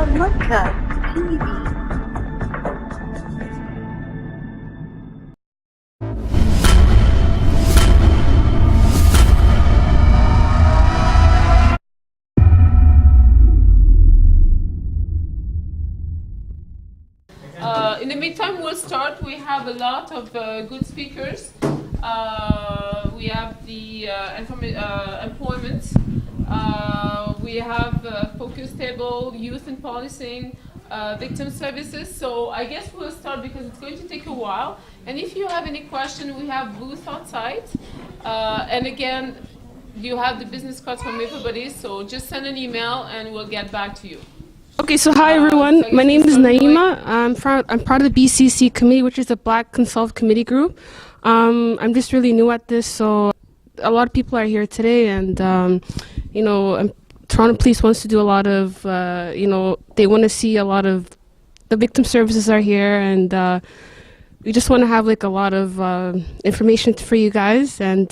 Hormarka TV. In the meantime, we'll start. We have a lot of good speakers. We have the employment. We have focus table, youth and policing, victim services. So I guess we'll start because it's going to take a while. And if you have any question, we have booth outside. And again, you have the business cards from everybody. So just send an email and we'll get back to you. Okay, so hi everyone. My name is Naima. I'm part of the BCC committee, which is the Black Consult Committee group. I'm just really new at this, so a lot of people are here today, and Toronto Police wants to do a lot of, they want to see a lot of the victim services are here, and we just want to have like a lot of information for you guys, and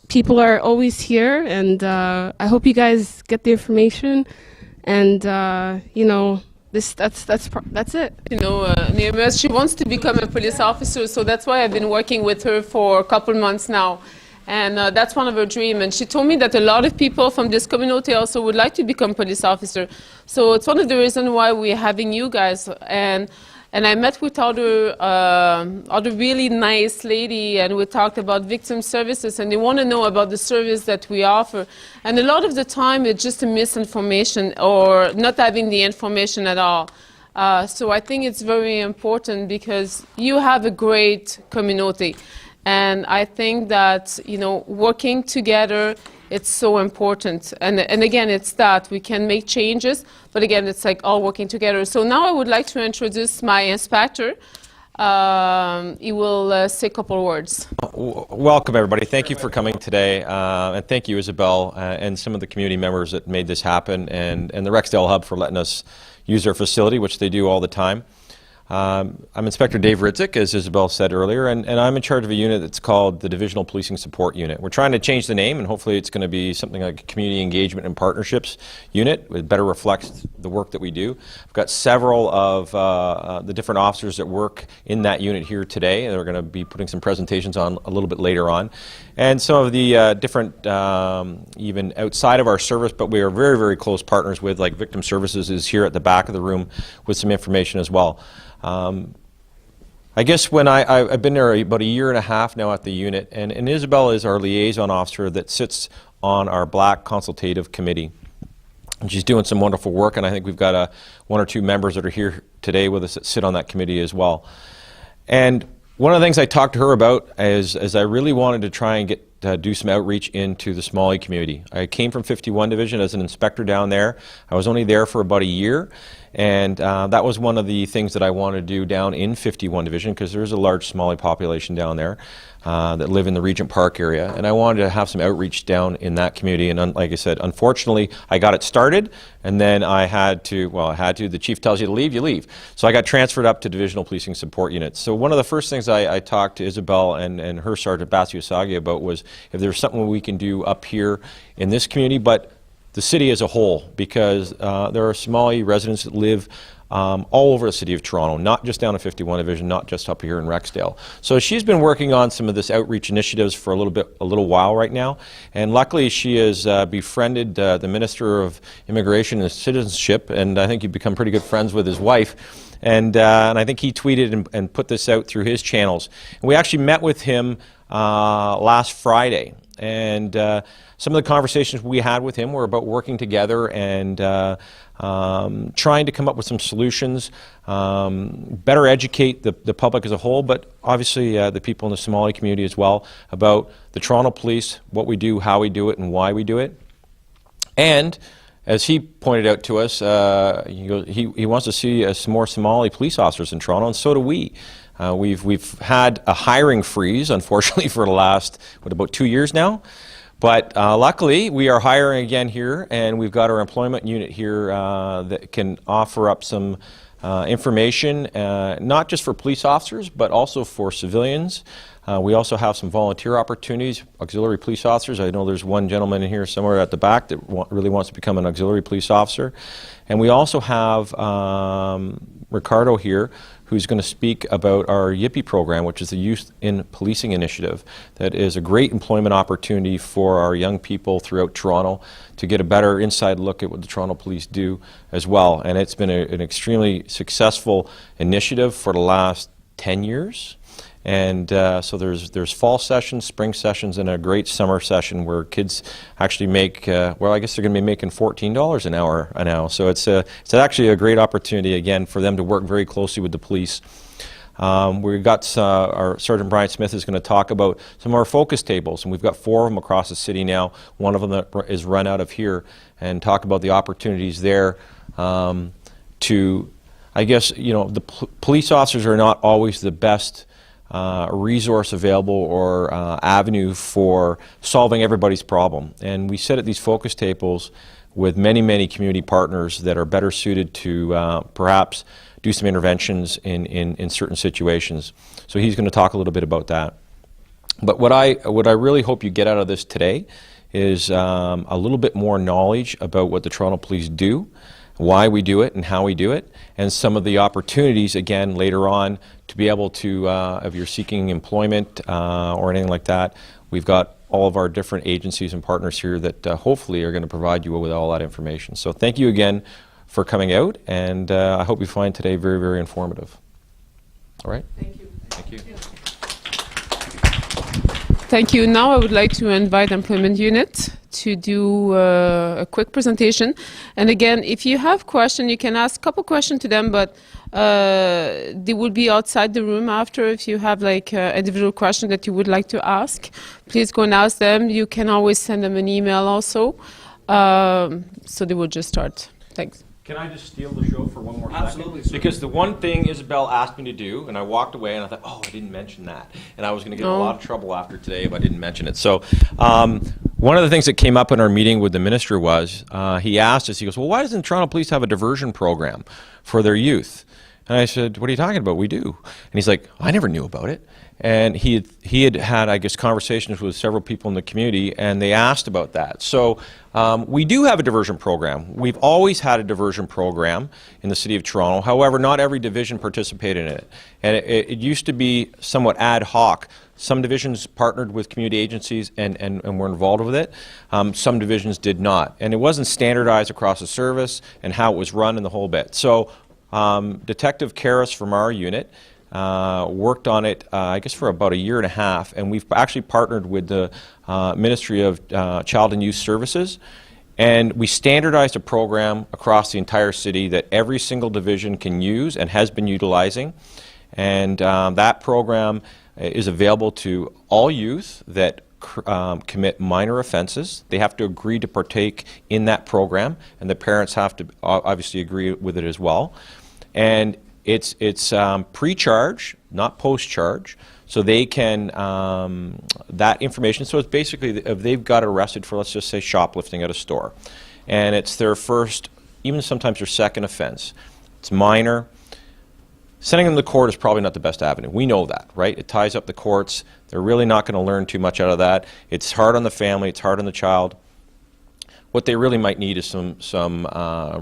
people are always here, and I hope you guys get the information. And that's it. Naima, she wants to become a police officer, so that's why I've been working with her for a couple months now. And that's one of her dreams. And she told me that a lot of people from this community also would like to become police officer. So it's one of the reasons why we're having you guys. And I met with other really nice lady, and we talked about victim services, and they want to know about the service that we offer. And a lot of the time, it's just a misinformation or not having the information at all. So I think it's very important because you have a great community. And I think that, working together, it's so important. And again, it's that we can make changes, but again, it's like all working together. So now I would like to introduce my inspector. He will say a couple words. Welcome, everybody. Thank you for coming today. And thank you, Isabel, and some of the community members that made this happen, and the Rexdale Hub for letting us use their facility, which they do all the time. I'm Inspector Dave Ridzik, as Isabel said earlier, and I'm in charge of a unit that's called the Divisional Policing Support Unit. We're trying to change the name, and hopefully it's going to be something like a Community Engagement and Partnerships Unit. It better reflects the work that we do. I've got several of the different officers that work in that unit here today, and they're going to be putting some presentations on a little bit later on. And some of the different, even outside of our service, but we are very, very close partners with, like Victim Services is here at the back of the room with some information as well. I guess when I've been there about a year and a half now at the unit, and Isabel is our liaison officer that sits on our Black Consultative Committee. And she's doing some wonderful work, and I think we've got one or two members that are here today with us that sit on that committee as well. And one of the things I talked to her about is I really wanted to try and do some outreach into the Somali community. I came from 51 Division as an inspector down there. I was only there for about a year, and that was one of the things that I wanted to do down in 51 Division, because there's a large Somali population down there that live in the Regent Park area, and I wanted to have some outreach down in that community. And like I said, unfortunately, I got it started, and then I had to, the chief tells you to leave, you leave. So I got transferred up to Divisional Policing Support Units. So one of the first things I talked to Isabel and her Sergeant Basu Usagi about was if there's something we can do up here in this community, but the city as a whole, because there are Somali residents that live all over the city of Toronto, not just down in 51 Division, not just up here in Rexdale. So she's been working on some of this outreach initiatives for a little while right now, and luckily she has befriended the Minister of Immigration and Citizenship, and I think you've become pretty good friends with his wife. And I think he tweeted and put this out through his channels. And we actually met with him last Friday, and some of the conversations we had with him were about working together and trying to come up with some solutions, better educate the public as a whole, but obviously the people in the Somali community as well, about the Toronto Police, what we do, how we do it, and why we do it. And as he pointed out to us, he wants to see some more Somali police officers in Toronto, and so do we. We've had a hiring freeze, unfortunately, for the last, about 2 years now. But luckily, we are hiring again here, and we've got our employment unit here that can offer up some information, not just for police officers, but also for civilians, We also have some volunteer opportunities, auxiliary police officers. I know there's one gentleman in here somewhere at the back that really wants to become an auxiliary police officer. And we also have Ricardo here, who's going to speak about our YIPI program, which is the Youth in Policing Initiative. That is a great employment opportunity for our young people throughout Toronto to get a better inside look at what the Toronto Police do as well. And it's been an extremely successful initiative for the last 10 years. And so there's fall sessions, spring sessions, and a great summer session where kids actually make, well, I guess they're going to be making $14 an hour now. So it's actually a great opportunity, again, for them to work very closely with the police. We've got our Sergeant Brian Smith is going to talk about some of our focus tables, and we've got 4 of them across the city now. One of them that is run out of here, and talk about the opportunities there to, I guess, you know, the police officers are not always the best resource available or avenue for solving everybody's problem. And we sit at these focus tables with many, many community partners that are better suited to perhaps do some interventions in certain situations. So he's going to talk a little bit about that. But what I really hope you get out of this today is a little bit more knowledge about what the Toronto Police do, why we do it and how we do it, and some of the opportunities, again, later on to be able to, if you're seeking employment or anything like that, we've got all of our different agencies and partners here that hopefully are going to provide you with all that information. So thank you again for coming out, and I hope you find today very, very informative. All right? Thank you. Thank you. Thank you. Now I would like to invite Employment Unit to do a quick presentation. And again, if you have questions, you can ask a couple questions to them, but they will be outside the room after. If you have like individual questions that you would like to ask, please go and ask them. You can always send them an email also. So they will just start. Thanks. Can I just steal the show for one more Absolutely, second? sir. Because the one thing Isabel asked me to do, and I walked away and I thought, oh, I didn't mention that. And I was going to get in a lot of trouble after today if I didn't mention it. So one of the things that came up in our meeting with the minister was, he asked us, he goes, well, why doesn't Toronto Police have a diversion program for their youth? And I said, what are you talking about? We do. And he's like, I never knew about it. And he had, I guess, conversations with several people in the community, and they asked about that. So we do have a diversion program. We've always had a diversion program in the City of Toronto. However, not every division participated in it. And it used to be somewhat ad hoc. Some divisions partnered with community agencies and were involved with it. Some divisions did not. And it wasn't standardized across the service and how it was run and the whole bit. So Detective Karras from our unit worked on it, I guess, for about a year and a half, and we've actually partnered with the Ministry of Child and Youth Services, and we standardized a program across the entire city that every single division can use and has been utilizing. And that program is available to all youth that commit minor offenses. They have to agree to partake in that program, and the parents have to obviously agree with it as well. And it's pre-charge, not post-charge, so they can, that information, so it's basically if they've got arrested for, let's just say, shoplifting at a store, and it's their first, even sometimes their second offense, it's minor, sending them to court is probably not the best avenue. We know that, right? It ties up the courts. They're really not going to learn too much out of that. It's hard on the family, it's hard on the child. What they really might need is some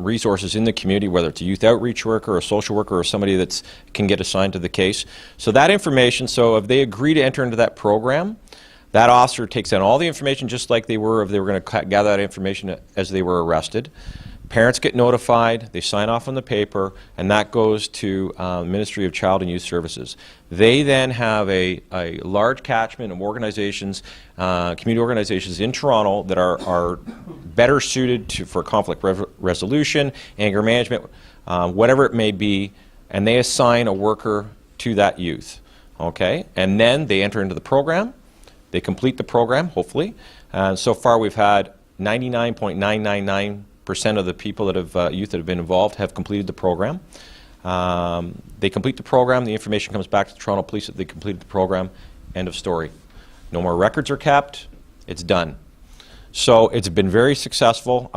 resources in the community, whether it's a youth outreach worker, or a social worker, or somebody that can get assigned to the case. So that information, so if they agree to enter into that program, that officer takes in all the information just like they were if they were going to gather that information as they were arrested. Parents get notified, they sign off on the paper, and that goes to Ministry of Child and Youth Services. They then have a large catchment of organizations, community organizations in Toronto that are better suited for conflict resolution, anger management, whatever it may be, and they assign a worker to that youth. Okay? And then they enter into the program, they complete the program, hopefully. So far we've had 99.999% of the people that have, youth that have been involved have completed the program. They complete the program, the information comes back to the Toronto Police that they completed the program, end of story. No more records are kept, it's done. So it's been very successful.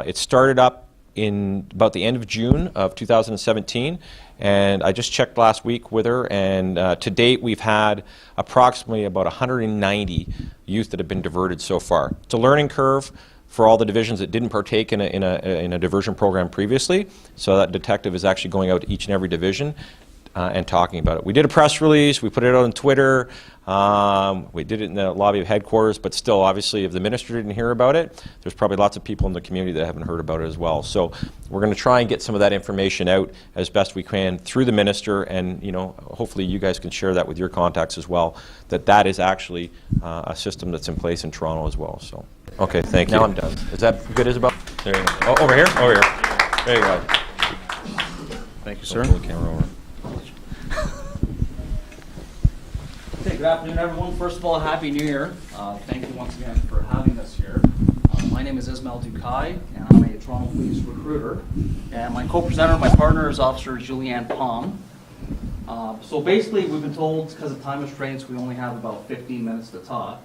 It started up in about the end of June of 2017, and I just checked last week with her, and to date we've had approximately about 190 youth that have been diverted so far. It's a learning curve for all the divisions that didn't partake in a diversion program previously, so that detective is actually going out to each and every division and talking about it. We did a press release, we put it out on Twitter, we did it in the lobby of headquarters, but still, obviously, if the minister didn't hear about it, there's probably lots of people in the community that haven't heard about it as well. So we're going to try and get some of that information out as best we can through the minister, and hopefully you guys can share that with your contacts as well, that is actually a system that's in place in Toronto as well. So, okay, thank you. Now I'm done. Is that good, Isabel? There you go. Oh, over here? Over here. There you go. Thank you, sir. Pull the camera over. Okay, good afternoon, everyone. First of all, Happy New Year. Thank you once again for having us here. My name is Ismail Dukai, and I'm a Toronto Police recruiter. And my co-presenter, my partner, is Officer Julianne Palm. So basically, we've been told, because of time restraints, we only have about 15 minutes to talk.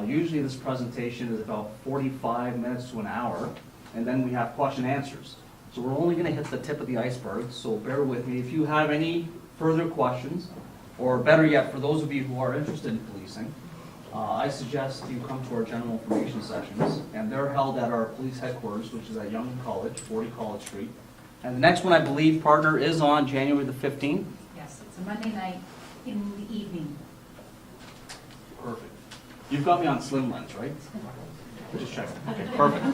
Usually this presentation is about 45 minutes to an hour, and then we have question and answers. So we're only going to hit the tip of the iceberg, so bear with me. If you have any further questions, or better yet, for those of you who are interested in policing, I suggest you come to our general information sessions, and they're held at our police headquarters, which is at Yonge College, 40 College Street. And the next one, I believe, partner, is on January the 15th. Yes, it's a Monday night in the evening. Perfect. You've got me on slim lens, right? Just checking. Okay, perfect.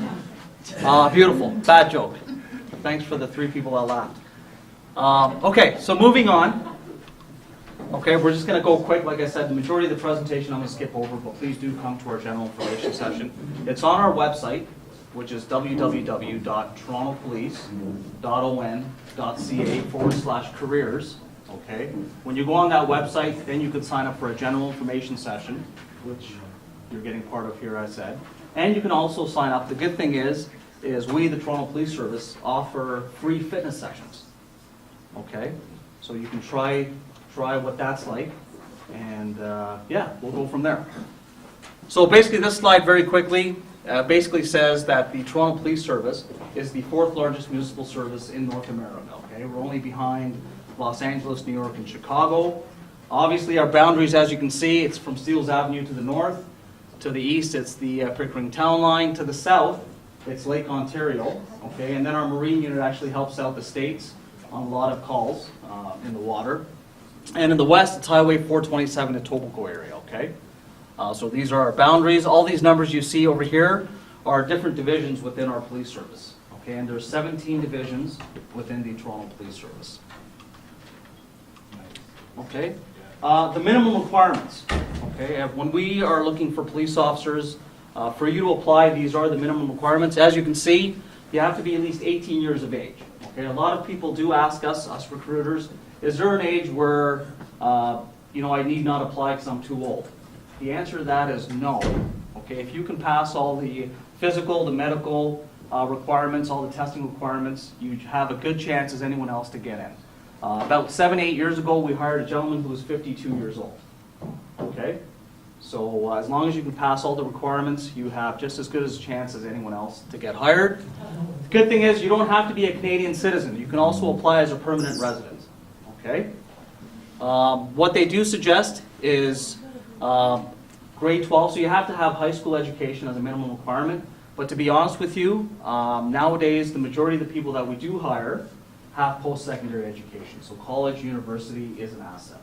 Beautiful. Bad joke. Thanks for the 3 people that laughed. Okay, so moving on. Okay, we're just going to go quick. Like I said, the majority of the presentation I'm going to skip over, but please do come to our general information session. It's on our website, which is www.torontopolice.on.ca/careers. Okay, when you go on that website, then you can sign up for a general information session, which you're getting part of here, I said. And you can also sign up. The good thing is we, the Toronto Police Service, offer free fitness sessions. Okay, so you can try what that's like, and yeah, we'll go from there. So basically this slide very quickly basically says that the Toronto Police Service is the 4th largest municipal service in North America. Okay, we're only behind Los Angeles, New York, and Chicago. Obviously our boundaries, as you can see, it's from Steeles Avenue to the north. To the east, it's the Pickering Town Line. To the south, it's Lake Ontario. Okay, and then our Marine unit actually helps out the States on a lot of calls in the water. And in the west, it's Highway 427 to Etobicoke area, okay? So these are our boundaries. All these numbers you see over here are different divisions within our police service, okay? And there's 17 divisions within the Toronto Police Service. Okay? The minimum requirements, okay? When we are looking for police officers, for you to apply, these are the minimum requirements. As you can see, you have to be at least 18 years of age, okay? A lot of people do ask us recruiters, is there an age where, I need not apply because I'm too old? The answer to that is no. Okay, if you can pass all the physical, the medical requirements, all the testing requirements, you have a good chance as anyone else to get in. About 7-8 years ago, we hired a gentleman who was 52 years old. Okay, so as long as you can pass all the requirements, you have just as good a chance as anyone else to get hired. The good thing is you don't have to be a Canadian citizen. You can also apply as a permanent resident. Okay. What they do suggest is grade 12, so you have to have high school education as a minimum requirement. But to be honest with you, nowadays the majority of the people that we do hire have post-secondary education. So college, university is an asset.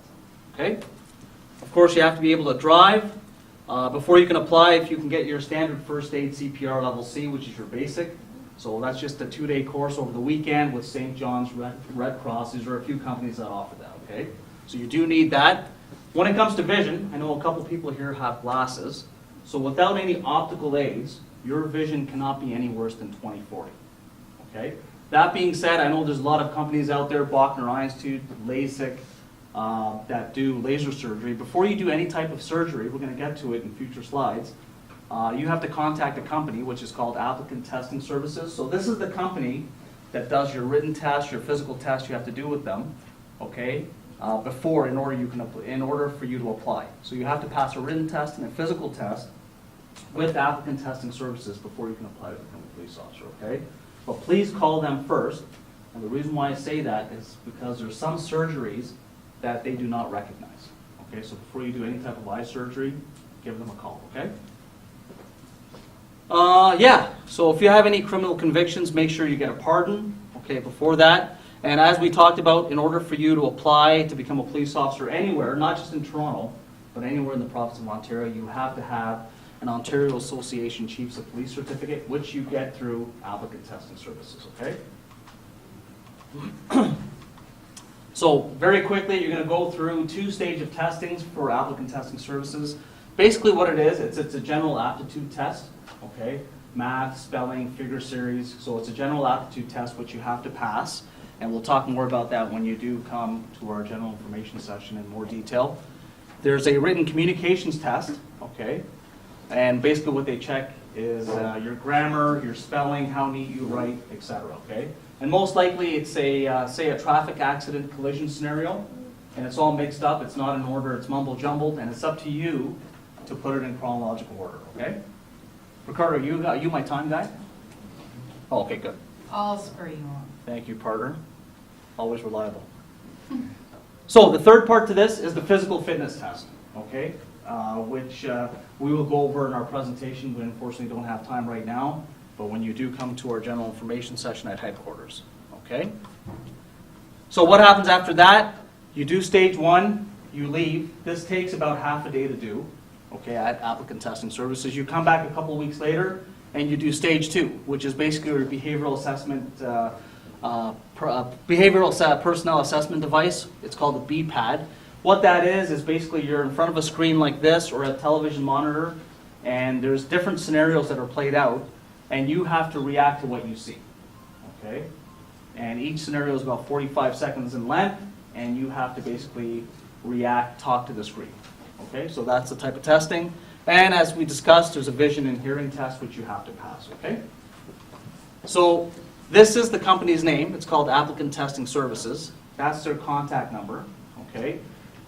Okay. Of course, you have to be able to drive. Before you can apply, if you can get your standard first aid CPR level C, which is your basic. So that's just a 2-day course over the weekend with St. John's Red Cross. These are a few companies that offer that, okay? So you do need that. When it comes to vision, I know a couple people here have glasses. So without any optical aids, your vision cannot be any worse than 20/40, okay? That being said, I know there's a lot of companies out there, Bachner Institute, LASIK, that do laser surgery. Before you do any type of surgery, we're going to get to it in future slides, you have to contact a company which is called Applicant Testing Services. So this is the company that does your written test, your physical test you have to do with them, okay, in order for you to apply. So you have to pass a written test and a physical test with Applicant Testing Services before you can apply to become a police officer, okay? But please call them first. And the reason why I say that is because there's some surgeries that they do not recognize. Okay, so before you do any type of eye surgery, give them a call, okay? Yeah, so if you have any criminal convictions, make sure you get a pardon, okay, before that. And as we talked about, in order for you to apply to become a police officer anywhere, not just in Toronto, but anywhere in the province of Ontario, you have to have an Ontario Association Chiefs of Police certificate, which you get through applicant testing services, okay? So very quickly, you're going to go through 2 stages of testings for applicant testing services. Basically what it is, it's a general aptitude test, okay? Math, spelling, figure series. So it's a general aptitude test which you have to pass. And we'll talk more about that when you do come to our general information session in more detail. There's a written communications test, okay? And basically what they check is your grammar, your spelling, how neat you write, etc., okay? And most likely it's a, say a traffic accident collision scenario, and it's all mixed up, it's not in order, it's mumble jumbled, and it's up to you to put it in chronological order, okay? Ricardo, you my time guy? Oh, okay, good. I'll spur you on. Thank you, partner. Always reliable. So the third part to this is the physical fitness test, okay? Which we will go over in our presentation. We unfortunately don't have time right now, but when you do come to our general information session at headquarters, okay? So what happens after that? You do stage 1, you leave. This takes about half a day to do, okay, at applicant testing services. You come back a couple weeks later and you do stage 2, which is basically your behavioral assessment, personnel assessment device. It's called the BPAD. What that is basically you're in front of a screen like this or a television monitor, and there's different scenarios that are played out, and you have to react to what you see, okay? And each scenario is about 45 seconds in length, and you have to basically react, talk to the screen, okay? So that's the type of testing. And as we discussed, there's a vision and hearing test which you have to pass, okay? So this is the company's name. It's called Applicant Testing Services. That's their contact number, okay?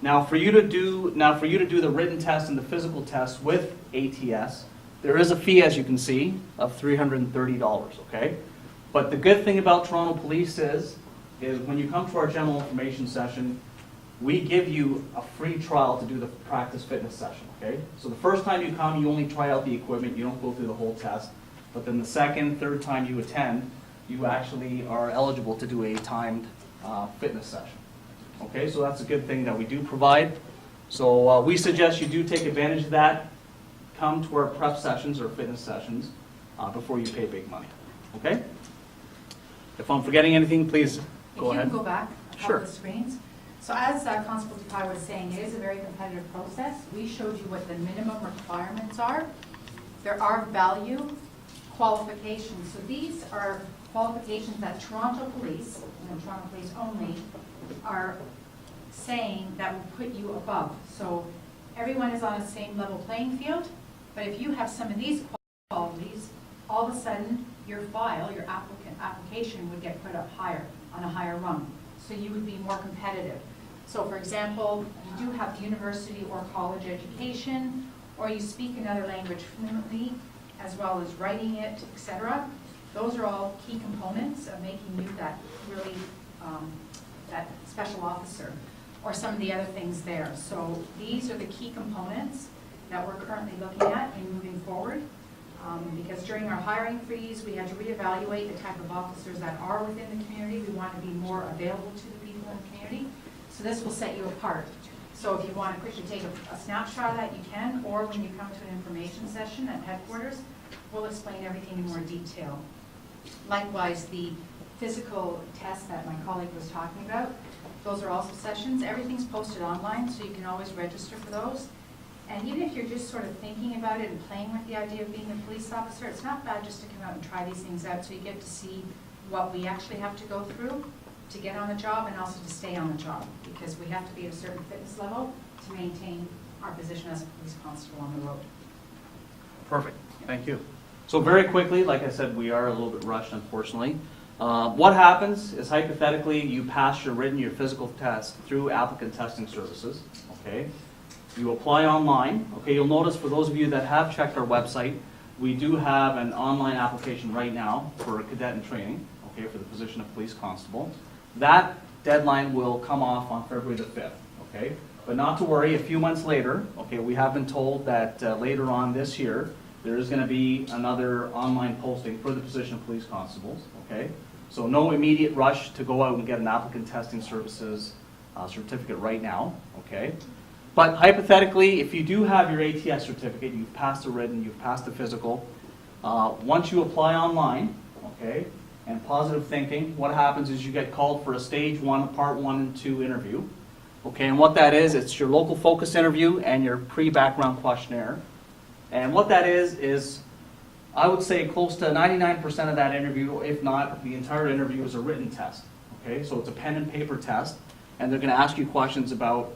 Now for you to do the written test and the physical test with ATS, there is a fee, as you can see, of $330, okay? But the good thing about Toronto Police is when you come to our general information session, we give you a free trial to do the practice fitness session, okay? So the first time you come, you only try out the equipment, you don't go through the whole test. But then the second, third time you attend, you actually are eligible to do a timed fitness session. Okay, so that's a good thing that we do provide. So we suggest you do take advantage of that. Come to our prep sessions or fitness sessions before you pay big money. Okay? If I'm forgetting anything, please go ahead. If you can go back a couple Sure. of screens. So as Constable Dupai was saying, it is a very competitive process. We showed you what the minimum requirements are. There are value qualifications. So these are qualifications that Toronto Police, and Toronto Police only, are saying that will put you above. So everyone is on the same level playing field, but if you have some of these qualities, all of a sudden your file, your application would get put up higher, on a higher rung. So you would be more competitive. So for example, you do have university or college education, or you speak another language fluently, as well as writing it, etc. Those are all key components of making you that really, that special officer, or some of the other things there. So these are the key components that we're currently looking at and moving forward. Because during our hiring freeze, we had to reevaluate the type of officers that are within the community. We want to be more available to the people in the community. So this will set you apart. So if you want to quickly take a snapshot of that, you can, or when you come to an information session at headquarters, we'll explain everything in more detail. Likewise, the physical test that my colleague was talking about, those are also sessions. Everything's posted online, so you can always register for those. And even if you're just sort of thinking about it and playing with the idea of being a police officer, it's not bad just to come out and try these things out so you get to see what we actually have to go through to get on the job and also to stay on the job, because we have to be at a certain fitness level to maintain our position as a police constable on the road. Perfect. Thank you. So very quickly, like I said, we are a little bit rushed, unfortunately. What happens is hypothetically you pass your written, your physical test through applicant testing services, okay? You apply online, okay? You'll notice for those of you that have checked our website, we do have an online application right now for a cadet in training, okay, for the position of police constable. That deadline will come off on February the 5th, okay? But not to worry, a few months later, okay, we have been told that later on this year, there is going to be another online posting for the position of police constables, okay? So no immediate rush to go out and get an applicant testing services certificate right now, okay? But hypothetically, if you do have your ATS certificate, you've passed the written, you've passed the physical, once you apply online, okay, and positive thinking, what happens is you get called for a stage 1, part 1 and 2 interview, okay, and what that is, it's your local focus interview and your pre-background questionnaire. And what that is I would say close to 99% of that interview, if not the entire interview, is a written test, okay? So it's a pen and paper test, and they're going to ask you questions about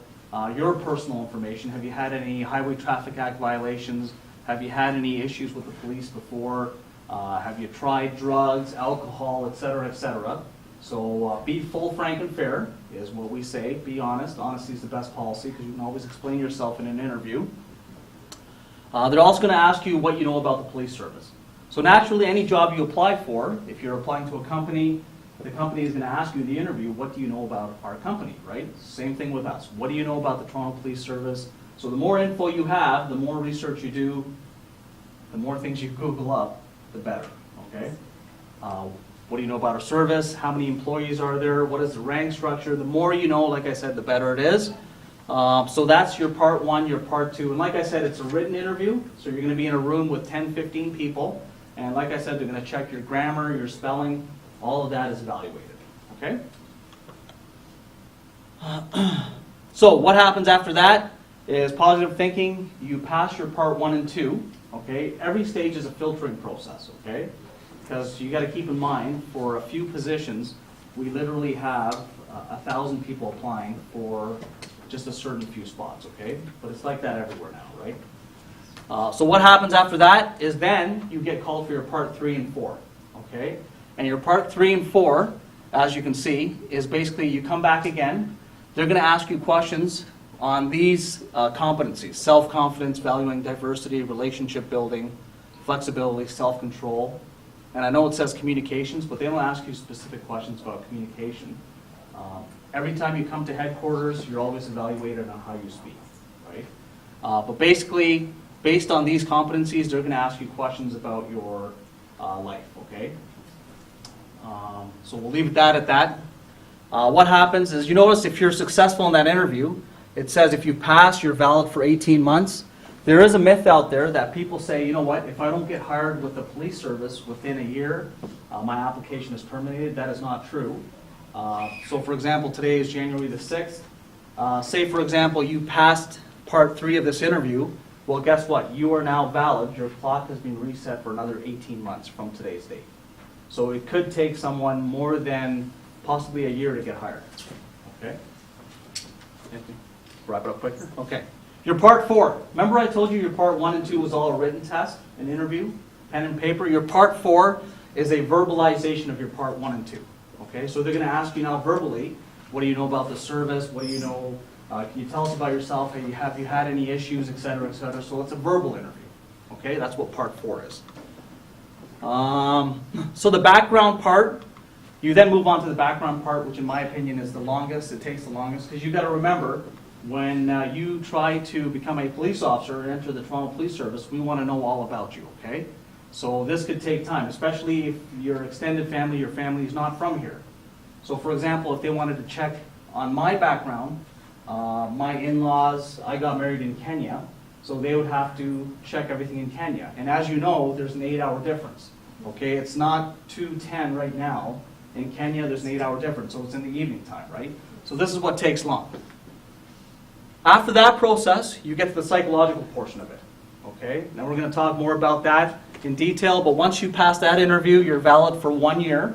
your personal information. Have you had any Highway Traffic Act violations? Have you had any issues with the police before? Have you tried drugs, alcohol, et cetera, et cetera? So be full, frank, and fair is what we say. Be honest. Honesty is the best policy because you can always explain yourself in an interview. They're also going to ask you what you know about the police service. So naturally, any job you apply for, if you're applying to a company, the company is going to ask you in the interview, what do you know about our company, right? Same thing with us. What do you know about the Toronto Police Service? So the more info you have, the more research you do, the more things you Google up, the better, okay? What do you know about our service? How many employees are there? What is the rank structure? The more you know, like I said, the better it is. So that's your part 1, your part 2. And like I said, it's a written interview. So you're going to be in a room with 10, 15 people. And like I said, they're going to check your grammar, your spelling. All of that is evaluated, okay? So what happens after that is positive thinking. You pass your part 1 and 2, okay? Every stage is a filtering process, okay? Because you got to keep in mind, for a few positions, we literally have 1,000 people applying for just a certain few spots, okay? But it's like that everywhere now, right? So what happens after that is then you get called for your part 3 and 4, okay? And your part 3 and 4, as you can see, is basically you come back again. They're going to ask you questions on these competencies: self-confidence, valuing diversity, relationship building, flexibility, self-control. And I know it says communications, but they don't ask you specific questions about communication. Every time you come to headquarters, you're always evaluated on how you speak, right? But basically, based on these competencies, they're going to ask you questions about your life, okay? So we'll leave that at that. What happens is, you notice if you're successful in that interview, it says if you pass, you're valid for 18 months. There is a myth out there that people say, you know what, if I don't get hired with the police service within a year, my application is terminated. That is not true. So for example, today is January the 6th. Say for example, you passed part 3 of this interview. Well, guess what? You are now valid. Your clock has been reset for another 18 months from today's date. So it could take someone more than possibly a year to get hired. Okay? Wrap it up quicker? Okay. Your part 4. Remember I told you your part 1 and 2 was all a written test, an interview, pen and paper. Your part 4 is a verbalization of your part 1 and 2. Okay? So they're going to ask you now verbally, what do you know about the service? What do you know? Can you tell us about yourself? Have you had any issues, et cetera, et cetera? So it's a verbal interview. Okay? That's what part 4 is. So the background part, you then move on to the background part, which in my opinion is the longest. It takes the longest because you've got to remember, when you try to become a police officer and enter the Toronto Police Service, we want to know all about you, okay? So this could take time, especially if your extended family, your family is not from here. So for example, if they wanted to check on my background, my in-laws, I got married in Kenya, so they would have to check everything in Kenya. And as you know, there's an 8-hour difference, okay? It's not 2:10 right now. In Kenya, there's an 8-hour difference, so it's in the evening time, right? So this is what takes long. After that process, you get to the psychological portion of it, okay? Now we're going to talk more about that in detail, but once you pass that interview, you're valid for 1 year,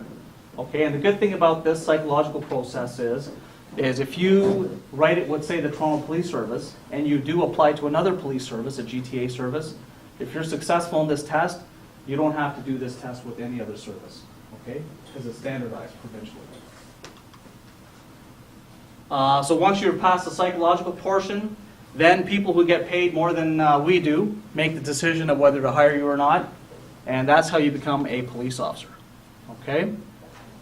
okay? And the good thing about this psychological process is if you write it with, say, the Toronto Police Service, and you do apply to another police service, a GTA service, if you're successful in this test, you don't have to do this test with any other service, okay? Because it's standardized provincially. So once you're past the psychological portion, then people who get paid more than we do make the decision of whether to hire you or not. and that's how you become a police officer, okay?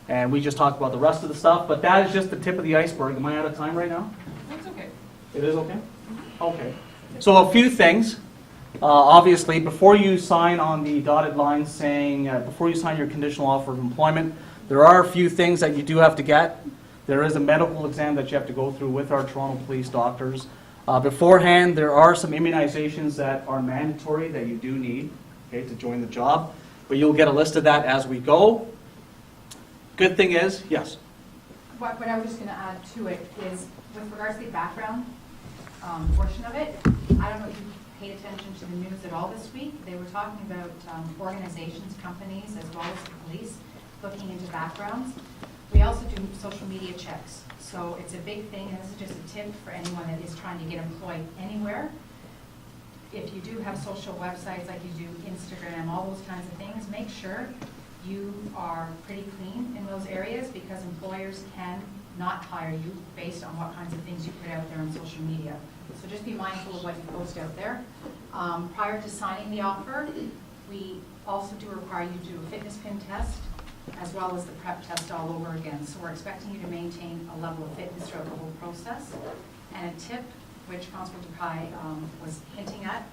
And we just talked about the rest of the stuff, but that is just the tip of the iceberg. Am I out of time right now? That's okay. It is okay? Okay. So a few things. Obviously, before you sign on the dotted line saying, before you sign your conditional offer of employment, there are a few things that you do have to get. There is a medical exam that you have to go through with our Toronto police doctors. Beforehand, there are some immunizations that are mandatory that you do need, okay, to join the job. But you'll get a list of that as we go. Good thing is, yes? What I was just going to add to it is, with regards to the background portion of it, I don't know if you paid attention to the news at all this week. They were talking about organizations, companies, as well as the police, looking into backgrounds. We also do social media checks. So it's a big thing, and this is just a tip for anyone that is trying to get employed anywhere. If you do have social websites like you do Instagram, all those kinds of things, make sure you are pretty clean in those areas, because employers can not hire you based on what kinds of things you put out there on social media. So just be mindful of what you post out there. Prior to signing the offer, we also do require you to do a fitness pin test, as well as the prep test all over again. So we're expecting you to maintain a level of fitness throughout the whole process. And a tip, which Constable Dukai was hinting at,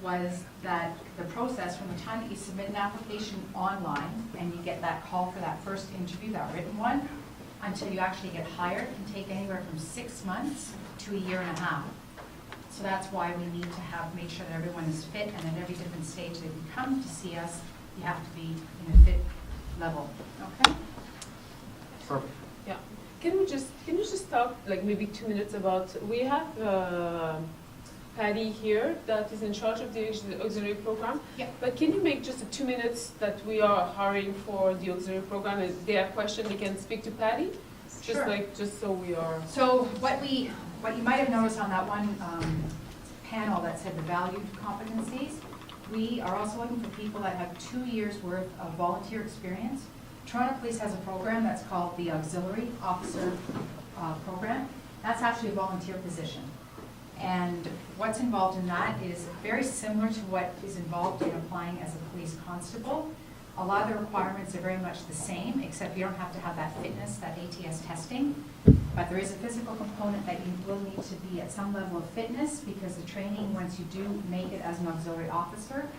was that the process from the time that you submit an application online and you get that call for that first interview, that written one, until you actually get hired, can take anywhere from 6 months to a year and a half. So that's why we need to make sure that everyone is fit, and at every different stage that you come to see us, you have to be in a fit level. Okay? Perfect. Yeah. Can you just talk like maybe 2 minutes about, we have Patty here that is in charge of the auxiliary program. Yeah. But can you make just 2 minutes that we are hiring for the auxiliary program? If they have questions, they can speak to Patty? Sure. Just so we are. So what you might have noticed on that one panel that said the valued competencies, we are also looking for people that have 2 years worth of volunteer experience. Toronto Police has a program that's called the Auxiliary Officer Program. That's actually a volunteer position. And what's involved in that is very similar to what is involved in applying as a police constable. A lot of the requirements are very much the same, except you don't have to have that fitness, that ATS testing. But there is a physical component that you will need to be at some level of fitness, because the training, once you do make it as an auxiliary officer,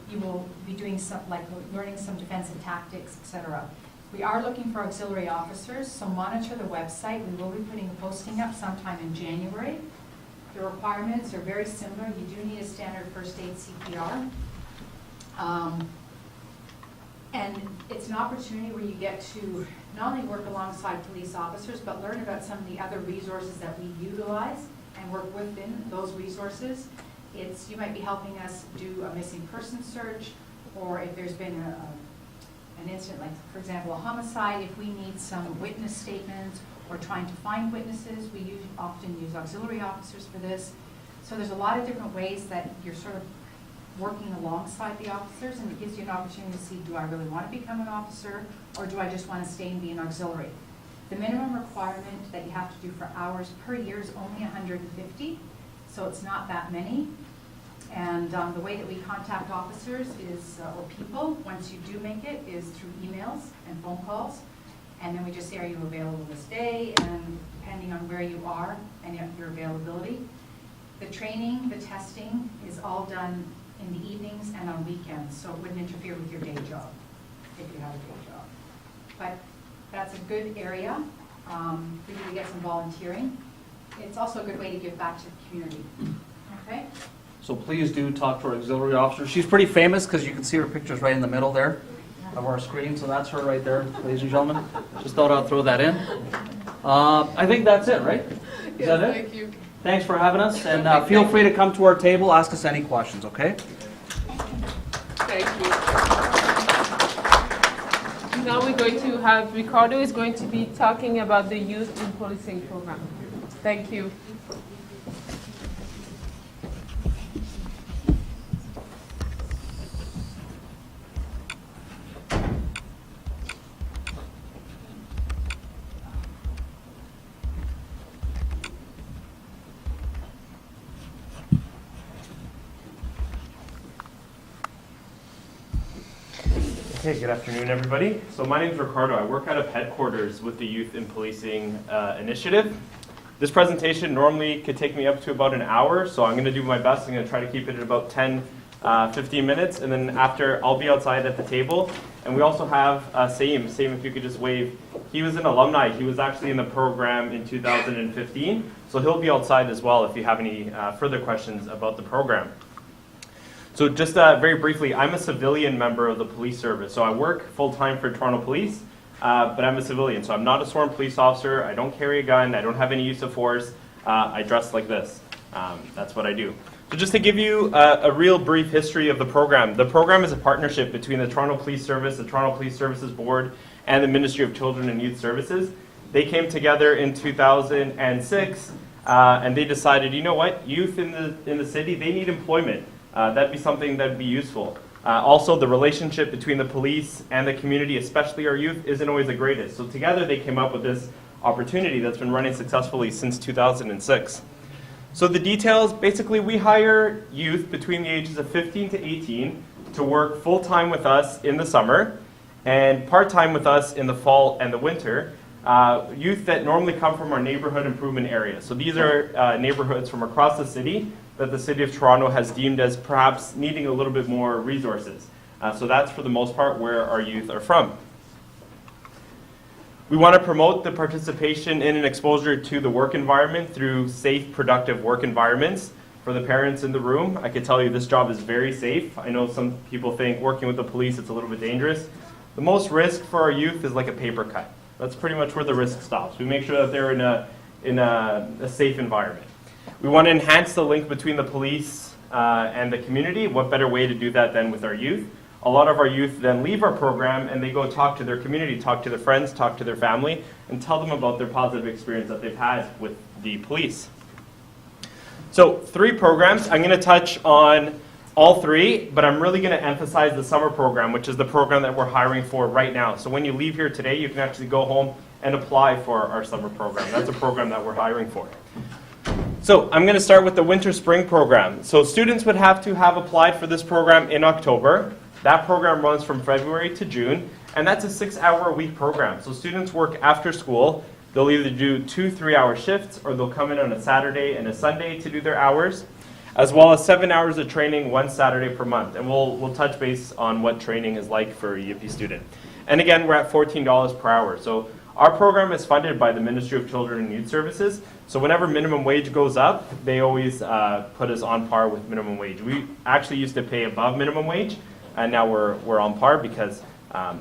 you will be doing some, like learning some defensive tactics, etc. We are looking for auxiliary officers, so monitor the website. We will be putting a posting up sometime in January. The requirements are very similar. You do need a standard first aid CPR. And it's an opportunity where you get to not only work alongside police officers, but learn about some of the other resources that we utilize and work within those resources. You might be helping us do a missing person search, or if there's been an incident, like for example a homicide, if we need some witness statements or trying to find witnesses, we often use auxiliary officers for this. So there's a lot of different ways that you're sort of working alongside the officers, and it gives you an opportunity to see, do I really want to become an officer, or do I just want to stay and be an auxiliary? The minimum requirement that you have to do for hours per year is only 150, so it's not that many. And the way that we contact officers is, or people, once you do make it, is through emails and phone calls. And then we just say, are you available this day? And depending on where you are and your availability. The training, the testing is all done in the evenings and on weekends, so it wouldn't interfere with your day job, if you have a day job. But that's a good area for you to get some volunteering. It's also a good way to give back to the community. Okay? So please do talk to our auxiliary officer. She's pretty famous because you can see her pictures right in the middle there of our screen. So that's her right there, ladies and gentlemen. Just thought I'd throw that in. I think that's it, right? Is that it? Thank you. Thanks for having us, and feel free to come to our table, ask us any questions, okay? Thank you. Now we're going to have, Ricardo is going to be talking about the youth in policing program. Thank you. Okay, good afternoon, everybody. So my name is Ricardo. I work out of headquarters with the Youth in Policing Initiative. This presentation normally could take me up to about an hour, so I'm going to do my best. I'm going to try to keep it at about 10, 15 minutes, and then after, I'll be outside at the table. And we also have Saim, if you could just wave. He was an alumni. He was actually in the program in 2015, so he'll be outside as well if you have any further questions about the program. So just very briefly, I'm a civilian member of the police service. So I work full-time for Toronto Police, but I'm a civilian. So I'm not a sworn police officer. I don't carry a gun. I don't have any use of force. I dress like this. That's what I do. So just to give you a real brief history of the program is a partnership between the Toronto Police Service, the Toronto Police Services Board, and the Ministry of Children and Youth Services. They came together in 2006, and they decided, you know what, youth in the city, they need employment. That'd be something that'd be useful. Also, the relationship between the police and the community, especially our youth, isn't always the greatest. So together they came up with this opportunity that's been running successfully since 2006. So the details, basically we hire youth between the ages of 15 to 18 to work full-time with us in the summer and part-time with us in the fall and the winter. Youth that normally come from our neighborhood improvement area. So these are neighborhoods from across the city that the City of Toronto has deemed as perhaps needing a little bit more resources. So that's for the most part where our youth are from. We want to promote the participation in and exposure to the work environment through safe, productive work environments. For the parents in the room, I can tell you this job is very safe. I know some people think working with the police, it's a little bit dangerous. The most risk for our youth is like a paper cut. That's pretty much where the risk stops. We make sure that they're in a safe environment. We want to enhance the link between the police and the community. What better way to do that than with our youth? A lot of our youth then leave our program and they go talk to their community, talk to their friends, talk to their family, and tell them about their positive experience that they've had with the police. So 3 programs. I'm going to touch on all 3, but I'm really going to emphasize the summer program, which is the program that we're hiring for right now. So when you leave here today, you can actually go home and apply for our summer program. That's a program that we're hiring for. So I'm going to start with the winter-spring program. So students would have to have applied for this program in October. That program runs from February to June, and that's a 6-hour-a-week program. So students work after school. They'll either do 2 3-hour shifts, or they'll come in on a Saturday and a Sunday to do their hours, as well as 7 hours of training 1 Saturday per month. And we'll touch base on what training is like for a UP student. And again, we're at $14 per hour. So our program is funded by the Ministry of Children and Youth Services. So whenever minimum wage goes up, they always put us on par with minimum wage. We actually used to pay above minimum wage, and now we're on par because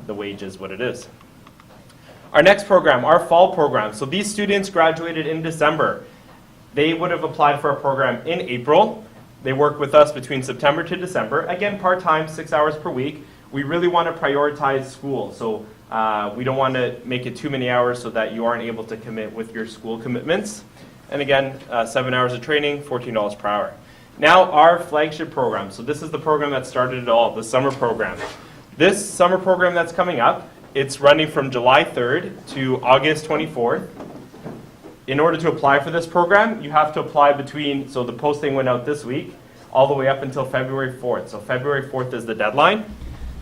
the wage is what it is. Our next program, our fall program. So these students graduated in December. They would have applied for a program in April. They work with us between September to December. Again, part-time, 6 hours per week. We really want to prioritize school. So we don't want to make it too many hours so that you aren't able to commit with your school commitments. And again, 7 hours of training, $14 per hour. Now our flagship program. So this is the program that started it all, the summer program. This summer program that's coming up, it's running from July 3rd to August 24th. In order to apply for this program, you have to apply between, so the posting went out this week, all the way up until February 4th. So February 4th is the deadline.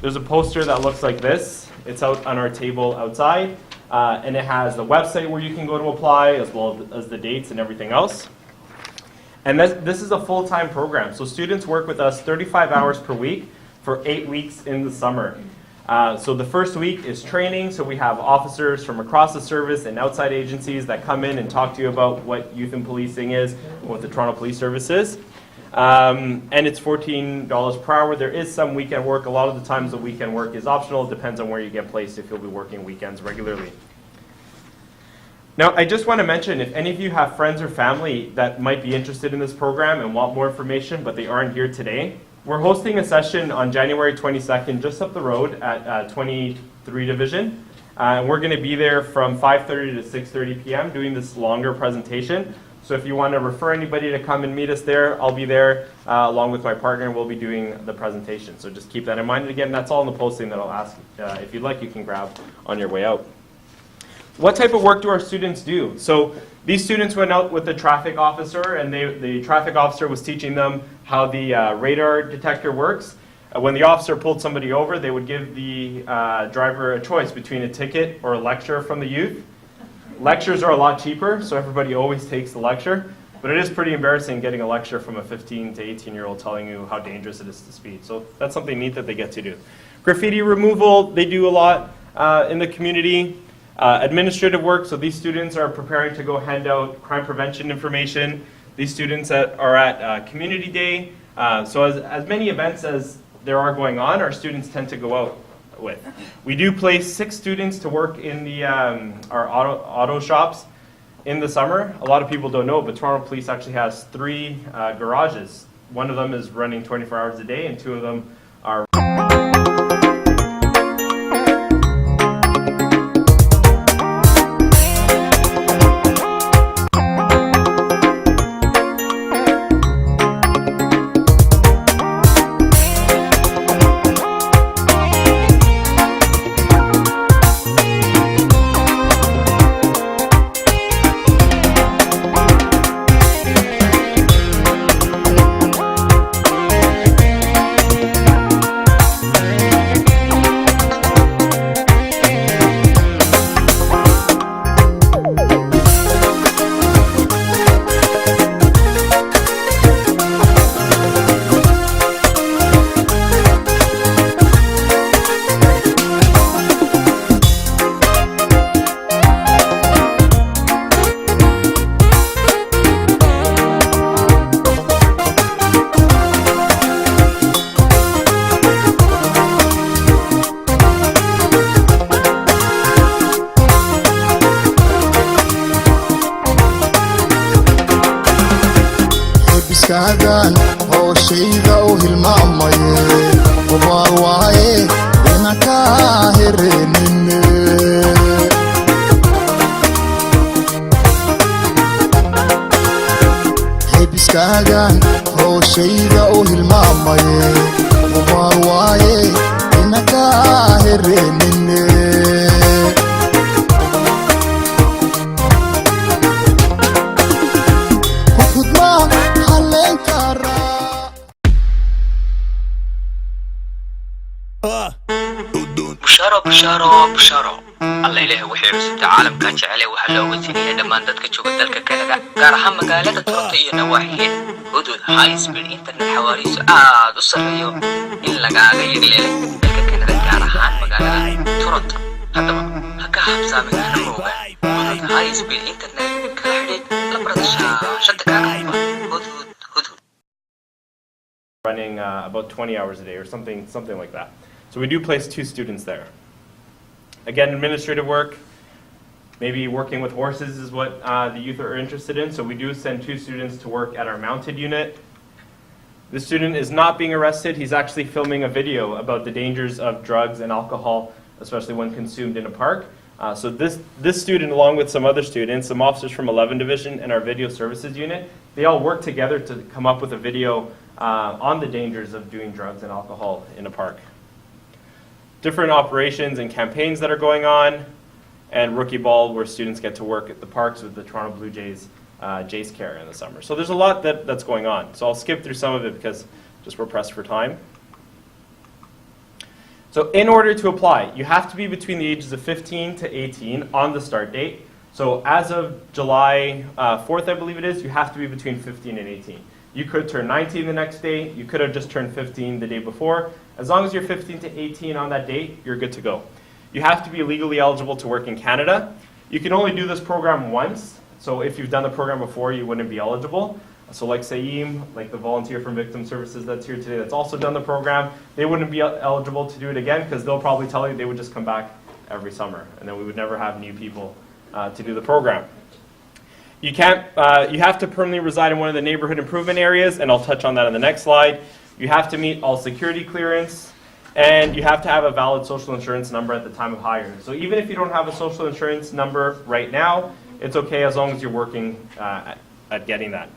There's a poster that looks like this. It's out on our table outside, and it has the website where you can go to apply, as well as the dates and everything else. And this is a full-time program. So students work with us 35 hours per week for 8 weeks in the summer. So the first week is training. So we have officers from across the service and outside agencies that come in and talk to you about what youth and policing is, what the Toronto Police Service is. And it's $14 per hour. There is some weekend work. A lot of the times the weekend work is optional. It depends on where you get placed, if you'll be working weekends regularly. Now, I just want to mention, if any of you have friends or family that might be interested in this program and want more information, but they aren't here today, we're hosting a session on January 22nd, just up the road at 23 Division. We're going to be there from 5:30 to 6:30 p.m. doing this longer presentation. So if you want to refer anybody to come and meet us there, I'll be there along with my partner, and we'll be doing the presentation. So just keep that in mind. And again, that's all in the posting that I'll ask. If you'd like, you can grab on your way out. What type of work do our students do? So these students went out with the traffic officer, and the traffic officer was teaching them how the radar detector works. When the officer pulled somebody over, they would give the driver a choice between a ticket or a lecture from the youth. Lectures are a lot cheaper, so everybody always takes the lecture. But it is pretty embarrassing getting a lecture from a 15 to 18-year-old telling you how dangerous it is to speed. So that's something neat that they get to do. Graffiti removal, they do a lot in the community. Administrative work, so these students are preparing to go hand out crime prevention information. These students are at Community Day. So as many events as there are going on, our students tend to go out with. We do place 6 students to work in the our auto shops in the summer. A lot of people don't know, but Toronto Police actually has 3 garages. One of them is running 24 hours a day, and 2 of them are iskaagaan hooshayda u hilmaamaye hubaal waaye ina ka herenine iskaagaan hooshayda u hilmaamaye hubaal waaye ina ka herenine busharo alla ilaahay waxay cusubta caalamkan jecel waxa loo wasiinaya dhammaan dadka jooga dalka Canada gaar ahaan magaalada Toronto iyo nawaaxigeeda hudud high speed internet xawaarihiisu aad u sareeyo in lagaaga yeeleelay dalka Canada gaar ahaan magaalada Toronto haddaba ha ka habsaamin xanuuga hudud high speed internet kala xidhiidh lambarada shanta kaaga hudud running about 20 hours a day or something like that. So we do place 2 students there. Again, administrative work, maybe working with horses is what the youth are interested in. So we do send 2 students to work at our mounted unit. This student is not being arrested. He's actually filming a video about the dangers of drugs and alcohol, especially when consumed in a park. So this student, along with some other students, some officers from 11 Division and our video services unit, they all work together to come up with a video on the dangers of doing drugs and alcohol in a park. Different operations and campaigns that are going on, and rookie ball where students get to work at the parks with the Toronto Blue Jays Jace Care in the summer. So there's a lot that's going on. So I'll skip through some of it because just we're pressed for time. So in order to apply, you have to be between the ages of 15 to 18 on the start date. So as of July 4th, I believe it is, you have to be between 15 and 18. You could turn 19 the next day. You could have just turned 15 the day before. As long as you're 15 to 18 on that date, you're good to go. You have to be legally eligible to work in Canada. You can only do this program once. So if you've done the program before, you wouldn't be eligible. So like Saeem, like the volunteer from Victim Services that's here today that's also done the program, they wouldn't be eligible to do it again because they'll probably tell you they would just come back every summer. And then we would never have new people to do the program. You have to permanently reside in one of the neighborhood improvement areas, and I'll touch on that on the next slide. You have to meet all security clearance, and you have to have a valid social insurance number at the time of hire. So even if you don't have a social insurance number right now, it's okay as long as you're working at getting that.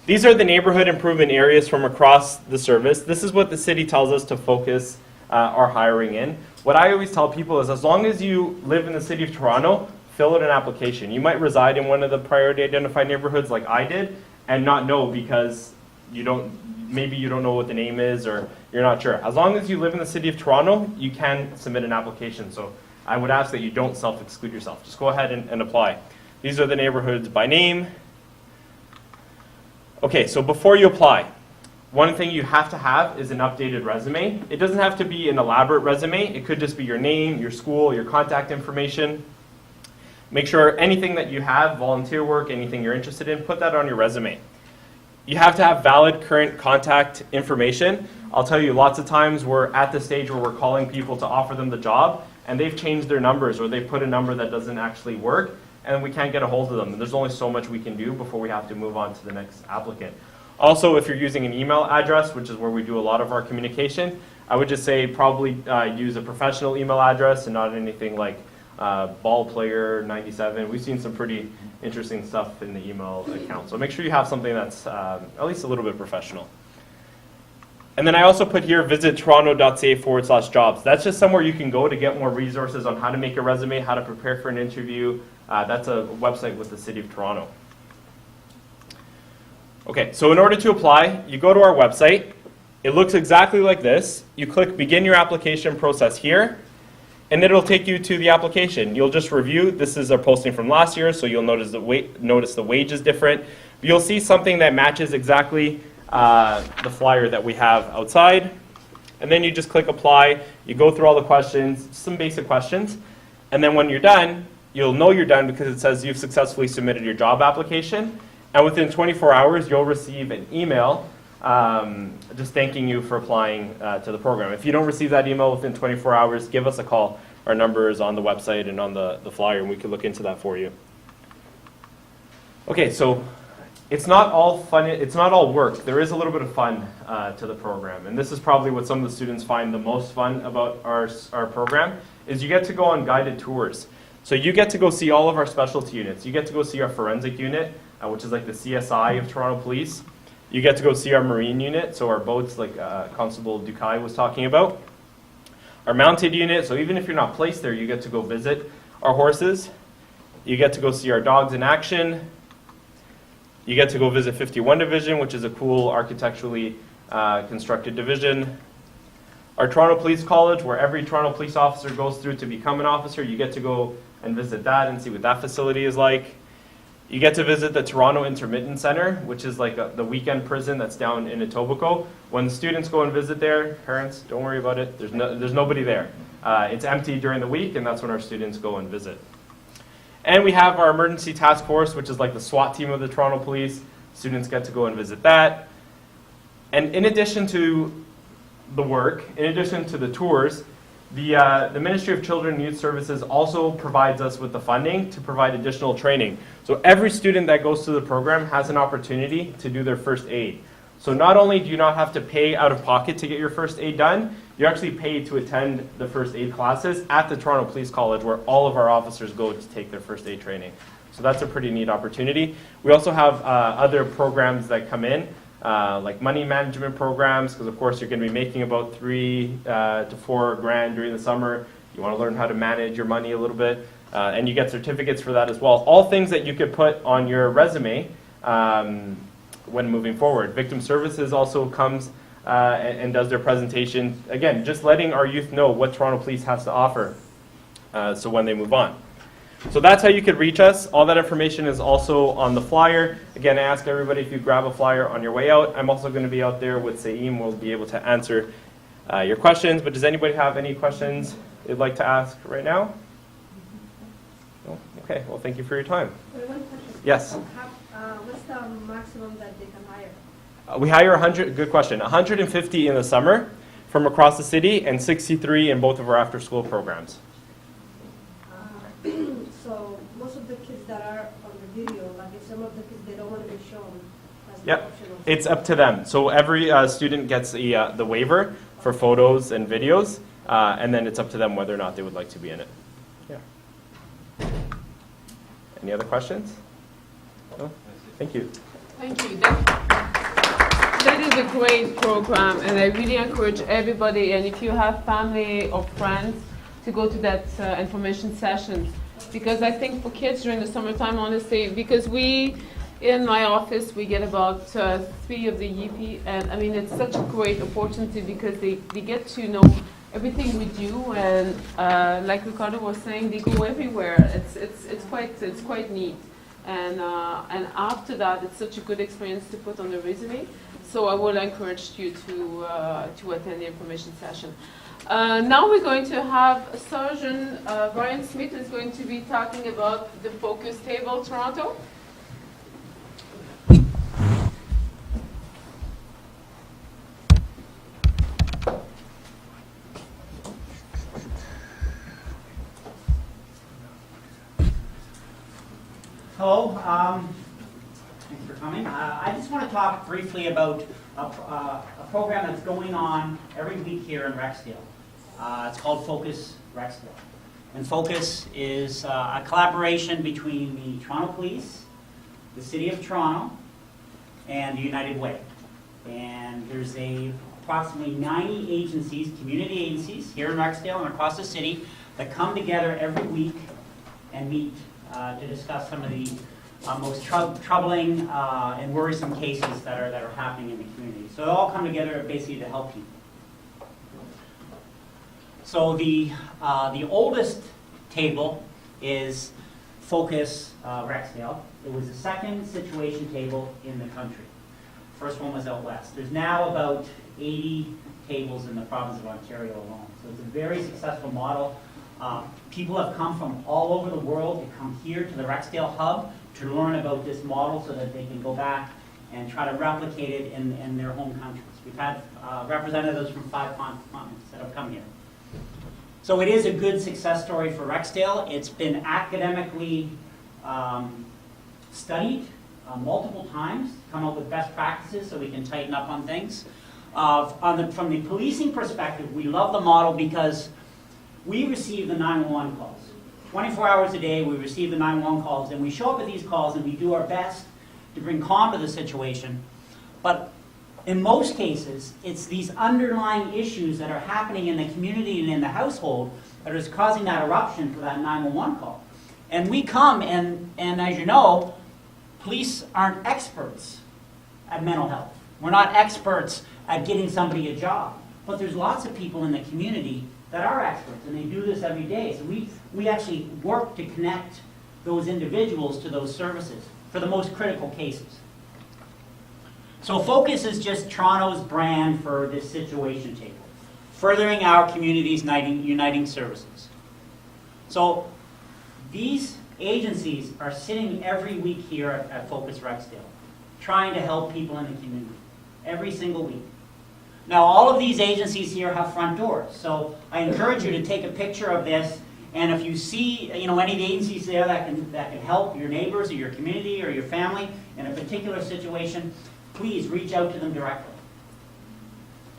These are the neighborhood improvement areas from across the service. This is what the city tells us to focus our hiring in. What I always tell people is as long as you live in the city of Toronto, fill out an application. You might reside in one of the priority identified neighborhoods like I did and not know because you don't maybe you don't know what the name is or you're not sure. As long as you live in the city of Toronto, you can submit an application. So I would ask that you don't self-exclude yourself. Just go ahead and apply. These are the neighborhoods by name. Okay, so before you apply, one thing you have to have is an updated resume. It doesn't have to be an elaborate resume. It could just be your name, your school, your contact information. Make sure anything that you have, volunteer work, anything you're interested in, put that on your resume. You have to have valid current contact information. I'll tell you, lots of times we're at the stage where we're calling people to offer them the job, and they've changed their numbers or they put a number that doesn't actually work, and we can't get a hold of them. And there's only so much we can do before we have to move on to the next applicant. Also, if you're using an email address, which is where we do a lot of our communication, I would just say probably use a professional email address and not anything like ballplayer97. We've seen some pretty interesting stuff in the email account. So make sure you have something that's at least a little bit professional. And then I also put here, visit toronto.ca/jobs. That's just somewhere you can go to get more resources on how to make a resume, how to prepare for an interview. That's a website with the City of Toronto. Okay, so in order to apply, you go to our website. It looks exactly like this. You click Begin Your Application Process here, and it'll take you to the application. You'll just review. This is a posting from last year, so you'll notice the wage is different. You'll see something that matches exactly the flyer that we have outside. And then you just click Apply. You go through all the questions, some basic questions. And then when you're done, you'll know you're done because it says you've successfully submitted your job application. And within 24 hours, you'll receive an email just thanking you for applying to the program. If you don't receive that email within 24 hours, give us a call. Our number is on the website and on the flyer, and we can look into that for you. Okay, so it's not all fun. It's not all work. There is a little bit of fun to the program, and this is probably what some of the students find the most fun about our program, is you get to go on guided tours. So you get to go see all of our specialty units. You get to go see our forensic unit, which is like the CSI of Toronto Police. You get to go see our marine unit, so our boats like Constable Dukai was talking about. Our mounted unit, so even if you're not placed there, you get to go visit our horses. You get to go see our dogs in action. You get to go visit 51 Division, which is a cool architecturally constructed division. Our Toronto Police College, where every Toronto police officer goes through to become an officer, you get to go and visit that and see what that facility is like. You get to visit the Toronto Intermittent Center, which is like the weekend prison that's down in Etobicoke. When the students go and visit there, parents, don't worry about it. There's nobody there. It's empty during the week, and that's when our students go and visit. And we have our emergency task force, which is like the SWAT team of the Toronto Police. Students get to go and visit that. And in addition to the work, in addition to the tours, the Ministry of Children and Youth Services also provides us with the funding to provide additional training. So every student that goes to the program has an opportunity to do their first aid. So not only do you not have to pay out of pocket to get your first aid done, you actually pay to attend the first aid classes at the Toronto Police College, where all of our officers go to take their first aid training. So that's a pretty neat opportunity. We also have other programs that come in, like money management programs, because of course you're going to be making about $3,000 to $4,000 during the summer. You want to learn how to manage your money a little bit, and you get certificates for that as well. All things that you could put on your resume when moving forward. Victim Services also comes and does their presentation. Again, just letting our youth know what Toronto Police has to offer so when they move on. So that's how you could reach us. All that information is also on the flyer. Again, I ask everybody if you grab a flyer on your way out. I'm also going to be out there with Saeem. We'll be able to answer your questions. But does anybody have any questions they'd like to ask right now? No? Okay, well, thank you for your time. One question. Yes? What's the maximum that they can hire? We hire 100, good question, 150 in the summer from across the city and 63 in both of our after-school programs. So most of the kids that are on the video, like if some of the kids, they don't want to be shown. Yep, it's up to them. So every student gets the waiver for photos and videos, and then it's up to them whether or not they would like to be in it. Yeah. Any other questions? No? Thank you. Thank you. That is a great program, and I really encourage everybody, and if you have family or friends, to go to that information session. Because I think for kids during the summertime, honestly, because we In my office, we get about 3 of the EP, and I mean, it's such a great opportunity because they get to know everything we do, and like Ricardo was saying, they go everywhere. It's quite neat, and after that, it's such a good experience to put on the resume. So I will encourage you to attend the information session. Now we're going to have Sergeant Brian Smith is going to be talking about the Focus Table Toronto. Hello, thanks for coming. I just want to talk briefly about a program that's going on every week here in Rexdale. It's called Focus Rexdale. And Focus is a collaboration between the Toronto Police, the City of Toronto, and the United Way. And there's approximately 90 agencies, community agencies, here in Rexdale and across the city that come together every week and meet to discuss some of the most troubling and worrisome cases that are happening in the community. So they all come together basically to help people. So the oldest table is Focus Rexdale. It was the second situation table in the country. First one was out west. There's now about 80 tables in the province of Ontario alone. So it's a very successful model. People have come from all over the world to come here to the Rexdale hub to learn about this model so that they can go back and try to replicate it in their home countries. We've had representatives from 5 continents that have come here. So it is a good success story for Rexdale. It's been academically studied multiple times, come up with best practices so we can tighten up on things. From the policing perspective, we love the model because we receive the 911 calls. 24 hours a day, we receive the 911 calls, and we show up at these calls and we do our best to bring calm to the situation. But in most cases, it's these underlying issues that are happening in the community and in the household that is causing that eruption for that 911 call. And we come, and as you know, police aren't experts at mental health. We're not experts at getting somebody a job. But there's lots of people in the community that are experts, and they do this every day. So we actually work to connect those individuals to those services for the most critical cases. So Focus is just Toronto's brand for this situation table, furthering our community's uniting services. So these agencies are sitting every week here at Focus Rexdale, trying to help people in the community, every single week. Now, all of these agencies here have front doors, so I encourage you to take a picture of this, and if you see, any of the agencies there that can help your neighbors or your community or your family in a particular situation, please reach out to them directly.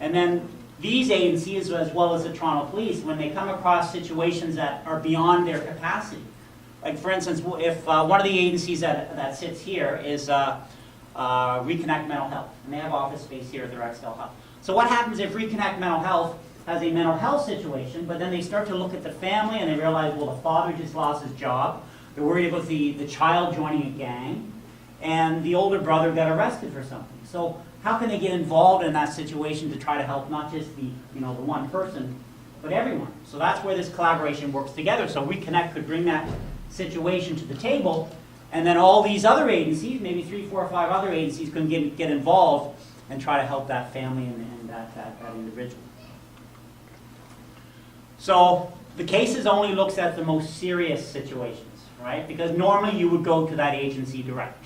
And then these agencies, as well as the Toronto Police, when they come across situations that are beyond their capacity, like for instance, if one of the agencies that sits here is Reconnect Mental Health, and they have office space here at the Rexdale Hub. So what happens if Reconnect Mental Health has a mental health situation, but then they start to look at the family and they realize, well, the father just lost his job, they're worried about the child joining a gang, and the older brother got arrested for something. So how can they get involved in that situation to try to help not just the one person, but everyone? So that's where this collaboration works together. So Reconnect could bring that situation to the table, and then all these other agencies, maybe 3, 4, or 5 other agencies, can get involved and try to help that family and that individual. So the cases only looks at the most serious situations, right? Because normally you would go to that agency direct.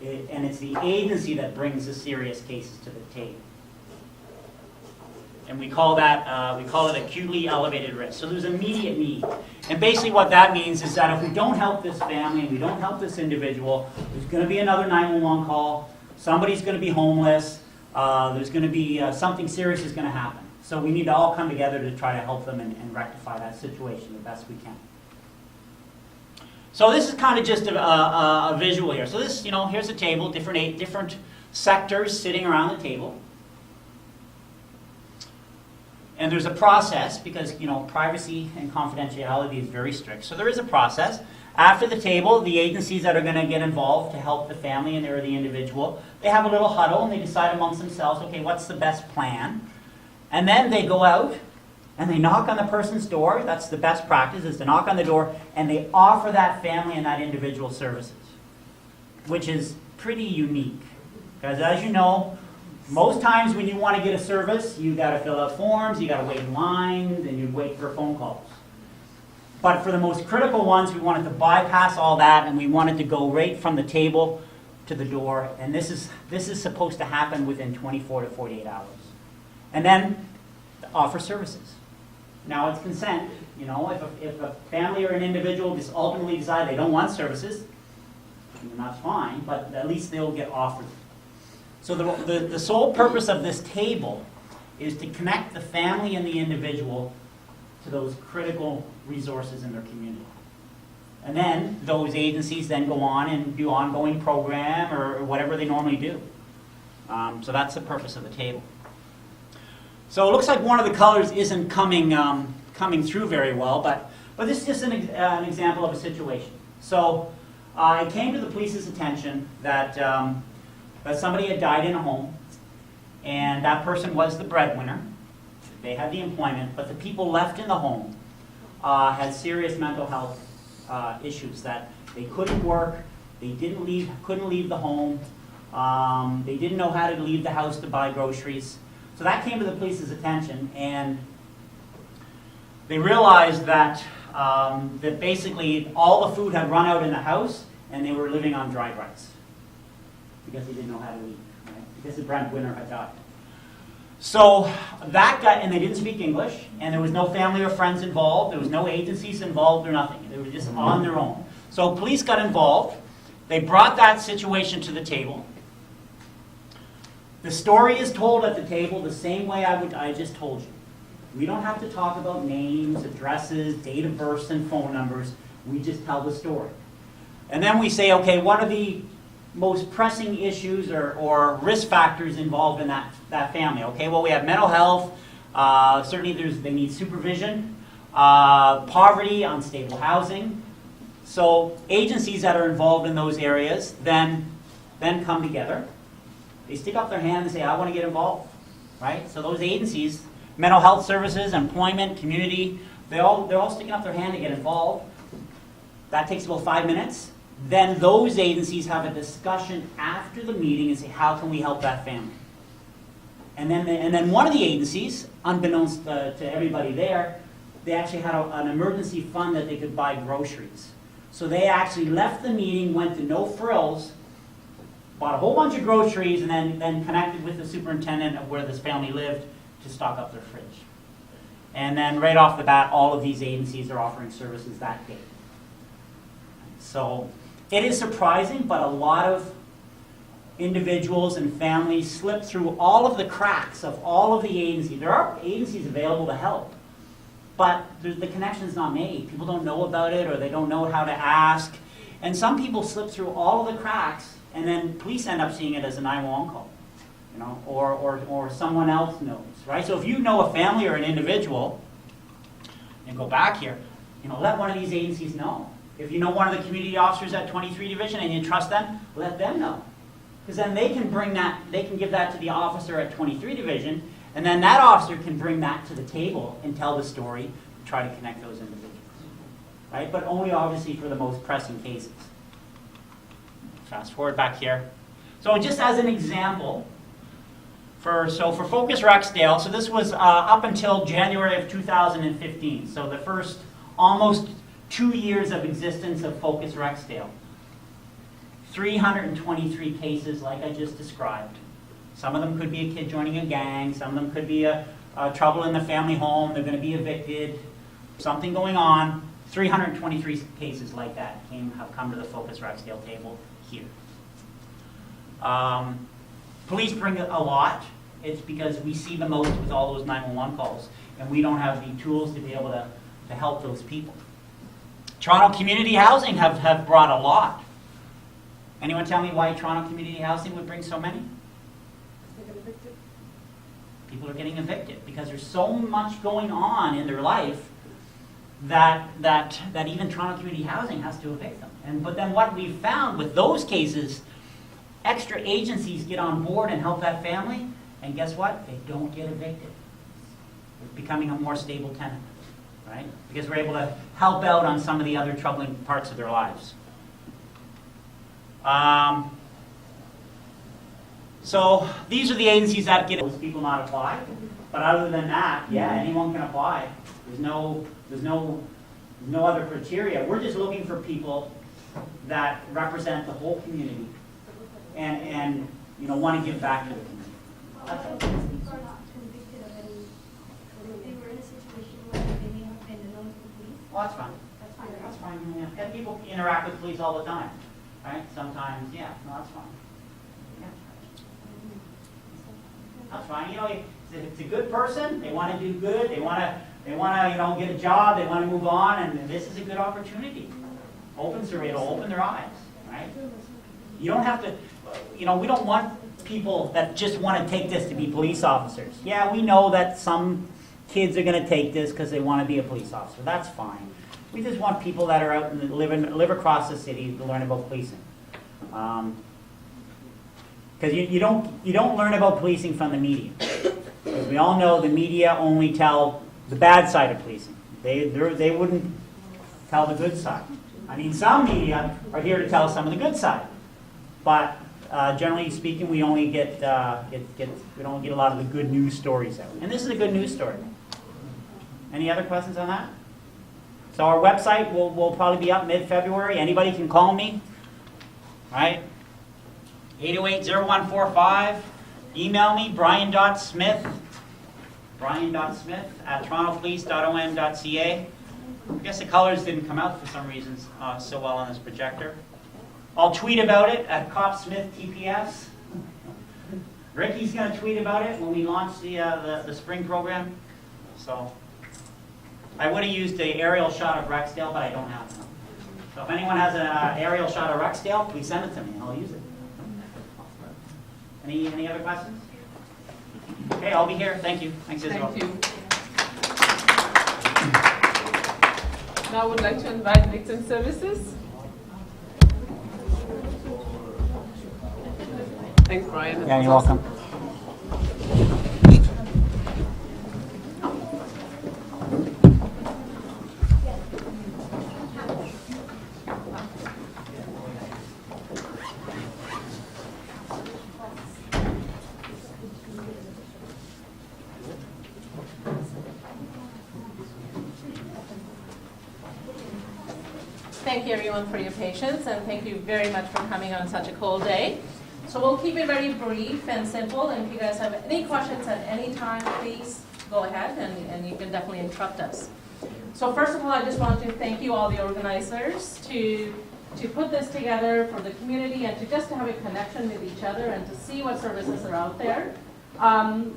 And it's the agency that brings the serious cases to the table. And we call it acutely elevated risk. So there's immediate need. And basically what that means is that if we don't help this family and we don't help this individual, there's going to be another 911 call, somebody's going to be homeless, there's going to be something serious is going to happen. So we need to all come together to try to help them and rectify that situation the best we can. So this is kind of just a visual here. So this, here's a table, different sectors sitting around the table. And there's a process because, you know, privacy and confidentiality is very strict. So there is a process. After the table, the agencies that are going to get involved to help the family and or the individual, they have a little huddle and they decide amongst themselves, okay, what's the best plan? And then they go out and they knock on the person's door. That's the best practice, is to knock on the door, and they offer that family and that individual services, which is pretty unique. Because as you know, most times when you want to get a service, you got to fill out forms, you got to wait in line, then you wait for phone calls. But for the most critical ones, we wanted to bypass all that, and we wanted to go right from the table to the door. And this is supposed to happen within 24 to 48 hours. And then offer services. Now it's consent. You know, if a family or an individual just ultimately decide they don't want services, then that's fine. But at least they'll get offered. So the sole purpose of this table is to connect the family and the individual to those critical resources in their community. And then those agencies then go on and do ongoing program or whatever they normally do. So that's the purpose of the table. So it looks like one of the colors isn't coming through very well, but this is just an example of a situation. So it came to the police's attention that somebody had died in a home, and that person was the breadwinner. They had the employment, but the people left in the home had serious mental health issues, that they couldn't work, they couldn't leave the home, they didn't know how to leave the house to buy groceries. So that came to the police's attention, and they realized that that basically all the food had run out in the house, and they were living on dried rice because they didn't know how to eat, right? Because the breadwinner had died. So that guy, and they didn't speak English, and there was no family or friends involved, there was no agencies involved or nothing. They were just on their own. So police got involved. They brought that situation to the table. The story is told at the table the same way I just told you. We don't have to talk about names, addresses, date of birth, and phone numbers. We just tell the story. And then we say, okay, what are the most pressing issues or risk factors involved in that family? Okay, well, we have mental health. Certainly they need supervision. Poverty, unstable housing. So agencies that are involved in those areas then come together. They stick up their hand and say, I want to get involved, right? So those agencies, mental health services, employment, community, they're all sticking up their hand to get involved. That takes about 5 minutes. Then those agencies have a discussion after the meeting and say, how can we help that family? And then one of the agencies, unbeknownst to everybody there, they actually had an emergency fund that they could buy groceries. So they actually left the meeting, went to No Frills, bought a whole bunch of groceries, and then connected with the superintendent of where this family lived to stock up their fridge. And then right off the bat, all of these agencies are offering services that day. So it is surprising, but a lot of individuals and families slip through all of the cracks of all of the agencies. There are agencies available to help, but the connection's not made. People don't know about it, or they don't know how to ask. And some people slip through all of the cracks, and then police end up seeing it as a 911 call, you know, or someone else knows, right? So if you know a family or an individual, and go back here, you know, let one of these agencies know. If you know one of the community officers at 23 Division and you trust them, let them know. Because then they can give that to the officer at 23 Division, and then that officer can bring that to the table and tell the story, and try to connect those individuals, right? But only obviously for the most pressing cases. Fast forward back here. So just as an example, for Focus Rexdale, so this was up until January of 2015, so the first almost 2 years of existence of Focus Rexdale. 323 cases like I just described. Some of them could be a kid joining a gang, some of them could be a trouble in the family home, they're going to be evicted, something going on. 323 cases like that have come to the Focus Rexdale table here. Police bring a lot. It's because we see the most with all those 911 calls, and we don't have the tools to be able to help those people. Toronto Community Housing have brought a lot. Anyone tell me why Toronto Community Housing would bring so many? People are getting evicted because there's so much going on in their life that even Toronto Community Housing has to evict them. But then what we found with those cases, extra agencies get on board and help that family, and guess what? They don't get evicted. It's becoming a more stable tenant, right? Because we're able to help out on some of the other troubling parts of their lives. So these are the agencies that get those people not apply. But other than that, yeah, anyone can apply. There's no other criteria. We're just looking for people that represent the whole community and you know, want to give back to the community. That's all. People are not convicted of any, they were in a situation where they may have been known to the police. Well, that's fine. That's fine. That's fine, yeah. And people interact with police all the time, right? Sometimes, yeah, no, that's fine. Yeah. That's fine. You know, if it's a good person, they want to do good, they want to, you know, get a job, they want to move on, and this is a good opportunity. It'll open their eyes, right? You don't have to, you know, we don't want people that just want to take this to be police officers. Yeah, we know that some kids are going to take this because they want to be a police officer. That's fine. We just want people that are out and live across the city to learn about policing. Because you don't learn about policing from the media. Because we all know the media only tell the bad side of policing. They wouldn't tell the good side. I mean, some media are here to tell some of the good side, but generally speaking, we only get we don't get a lot of the good news stories out. And this is a good news story. Any other questions on that? So our website will probably be up mid-February. Anybody can call me, right? 808-0145. Email me, brian.smith@torontopolice.on.ca. I guess the colors didn't come out for some reason so well on this projector. I'll tweet about it at CopSmithTPS. Ricky's going to tweet about it when we launch the spring program. So I would have used an aerial shot of Rexdale, but I don't have one. So if anyone has an aerial shot of Rexdale, please send it to me. I'll use it. Any other questions? Okay, I'll be here. Thank you. Thanks, Isabel. Thank you. Now I would like to invite Victim Services. Thanks, Brian. Yeah, you're welcome. Thank you everyone for your patience, and thank you very much for coming on such a cold day. So we'll keep it very brief and simple, and if you guys have any questions at any time, please go ahead and you can definitely interrupt us. So first of all, I just want to thank you all the organizers to put this together for the community and to just to have a connection with each other and to see what services are out there. On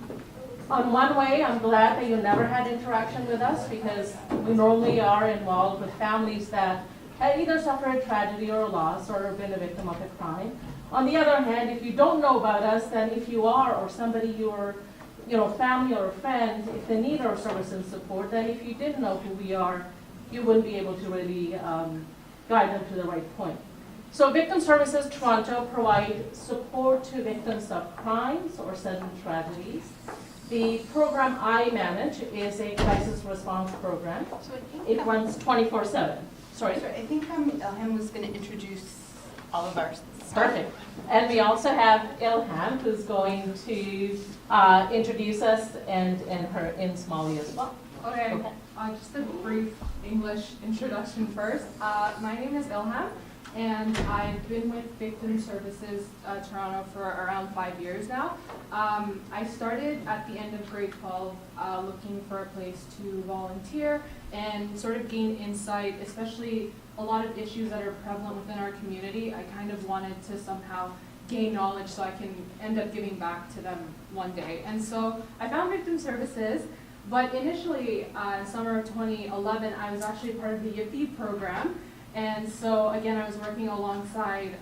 one way, I'm glad that you never had interaction with us because we normally are involved with families that have either suffered a tragedy or a loss or been a victim of a crime. On the other hand, if you don't know about us, then if you are or somebody you're, family or a friend, if they need our service and support, then if you didn't know who we are, you wouldn't be able to really guide them to the right point. So Victim Services Toronto provide support to victims of crimes or sudden tragedies. The program I manage is a crisis response program. So I think it runs 24/7. Sorry? I think Ilham was going to introduce all of our stuff. Perfect. And we also have Ilham, who's going to introduce us and her in Somali as well. Okay. Just a brief English introduction first. My name is Ilham, and I've been with Victim Services Toronto for around 5 years now. I started at the end of grade 12 looking for a place to volunteer and sort of gain insight, especially a lot of issues that are prevalent within our community. I kind of wanted to somehow gain knowledge so I can end up giving back to them one day. And so I found Victim Services, but initially in summer of 2011, I was actually part of the YIPI program. And so again, I was working alongside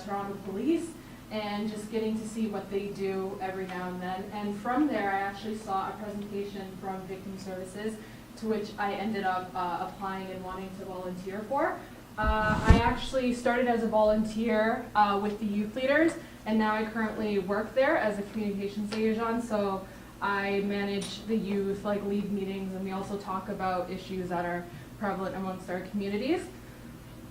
Toronto Police, and just getting to see what they do every now and then. And from there, I actually saw a presentation from Victim Services, to which I ended up applying and wanting to volunteer for. I actually started as a volunteer with the youth leaders, and now I currently work there as a communications liaison. So I manage the youth, like lead meetings, and we also talk about issues that are prevalent amongst our communities.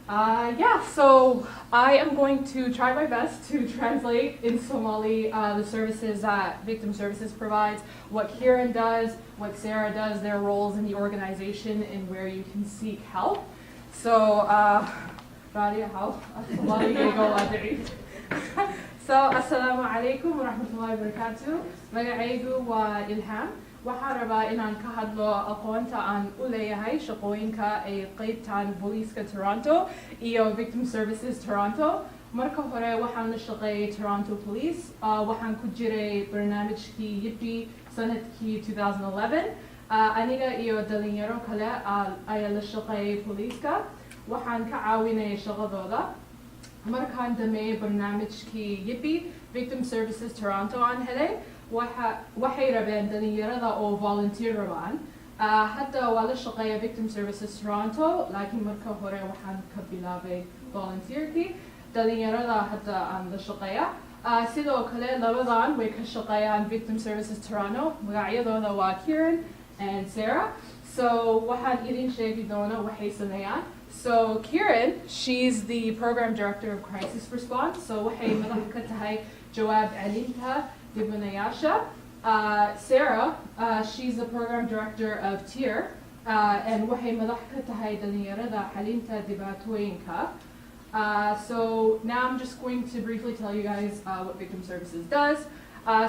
Yeah, so I am going to try my best to translate in Somali the services that Victim Services provides, what Kieran does, what Sarah does, their roles in the organization, and where you can seek help. So, assalamu alaikum wa rahmatullahi wa barakatuh. Magacaygu waa Ilham. Waxaan rabaa inaan ka hadlo aqoonta aan u leeyahay shaqooyinka ay qaybtaan booliiska Toronto iyo Victim Services Toronto. Marka hore waxaan la shaqeeyay Toronto Police. Waxaan ku jiray barnaamijkii Yippee sanadkii 2011. Aniga iyo dhalinyaro kale ayaa la shaqeeyay booliiska. Waxaan ka caawinayay shaqadooda. Markaan dhameeyay barnaamijkii Yippee, Victim Services Toronto aan helay. waxay rabeen dhalinyarada oo volunteer rabaan. Hadda waa la shaqeeya Victim Services Toronto, laakiin marka hore waxaan ka bilaabay volunteerkii. Dhalinyarada hadda aan la shaqeeya. Sidoo kale labadan way ka shaqeeyaan Victim Services Toronto. Magacyadooda waa Kieran and Sarah. So waxaan idin sheegi doona waxay sameeyaan. So Kieran, she's the program director of crisis response. So waxay madax ka tahay jawaab celinta dibanayaasha. Sarah, she's the program director of TIER, and waxay madax ka tahay dhalinyarada xalinta dhibaatooyinka. So now I'm just going to briefly tell you guys what Victim Services does.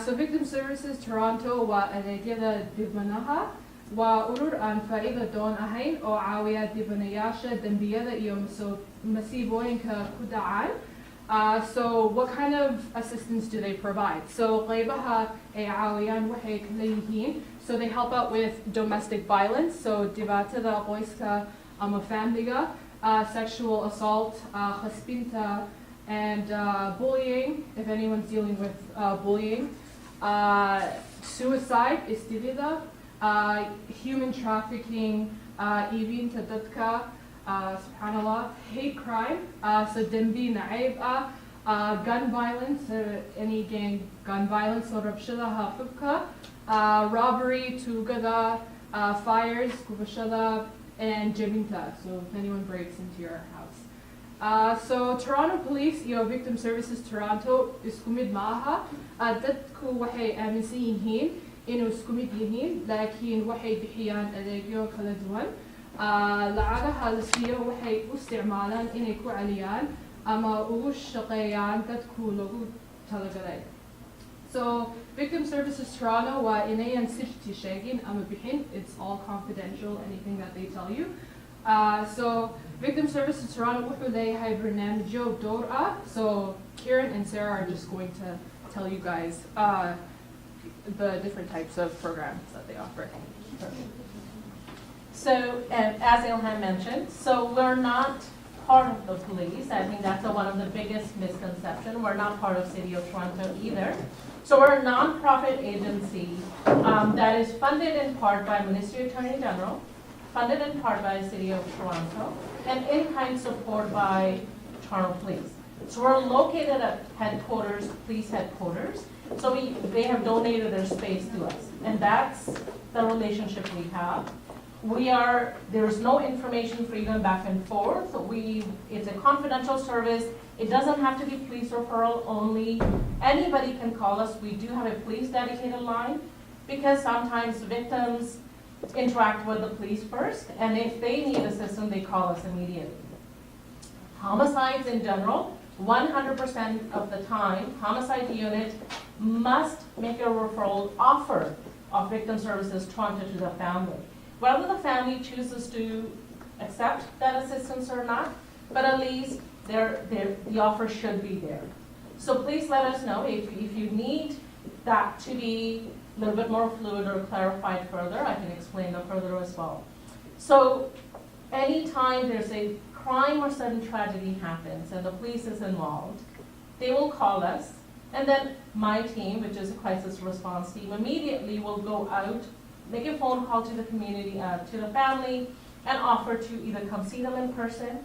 So Victim Services Toronto waa adeegyada dibanaha, waa urur aan faa'iido doon ahayn oo caawiya dibanayaasha dembiyada iyo masiibooyinka ku dhacaan. So what kind of assistance do they provide? So qaybaha ay caawiyaan waxay kala yihiin. So they help out with domestic violence, so dhibaatada qoyska ama familiga, sexual assault, khasbinta, and bullying, if anyone's dealing with bullying. Suicide, istilida, human trafficking, iibinta dadka, subhanallah, hate crime, so dembi naib, gun violence, any gang gun violence, so rabshadaha hubka, robbery, tugada, fires, kubashada, and jabinta, so if anyone breaks into your house. So Toronto Police, iyo Victim Services Toronto, isku mid maaha. Dadku waxay aaminsan yihiin inuu isku mid yihiin, laakiin waxay bixiyaan adeegyo kala duwan. Lacagaha la siiyo waxay u isticmaalaan inay ku celiyaan ama ugu shaqeeyaan dadku lagu talagalay. So Victim Services Toronto waa inayan sirti sheegin ama bixin. It's all confidential, anything that they tell you. So Victim Services Toronto wuxuu leeyahay barnaamijyo door ah. So Kieran and Sarah are just going to tell you guys the different types of programs that they offer. So, as Ilham mentioned, so we're not part of the police. I think that's one of the biggest misconceptions. We're not part of City of Toronto either. So we're a non-profit agency that is funded in part by Ministry Attorney General, funded in part by the City of Toronto, and in-kind support by Toronto Police. So we're located at headquarters, police headquarters. So they have donated their space to us, and that's the relationship we have. There's no information freedom back and forth. It's a confidential service. It doesn't have to be police referral only. Anybody can call us. We do have a police dedicated line because sometimes victims interact with the police first, and if they need assistance, they call us immediately. Homicides in general, 100% of the time, homicide unit must make a referral offer of Victim Services Toronto to the family. Whether the family chooses to accept that assistance or not, but at least the offer should be there. So please let us know if you need that to be a little bit more fluid or clarified further. I can explain that further as well. So anytime there's a crime or sudden tragedy happens and the police is involved, they will call us And then my team, which is a crisis response team, immediately will go out, make a phone call to the community, to the family, and offer to either come see them in person,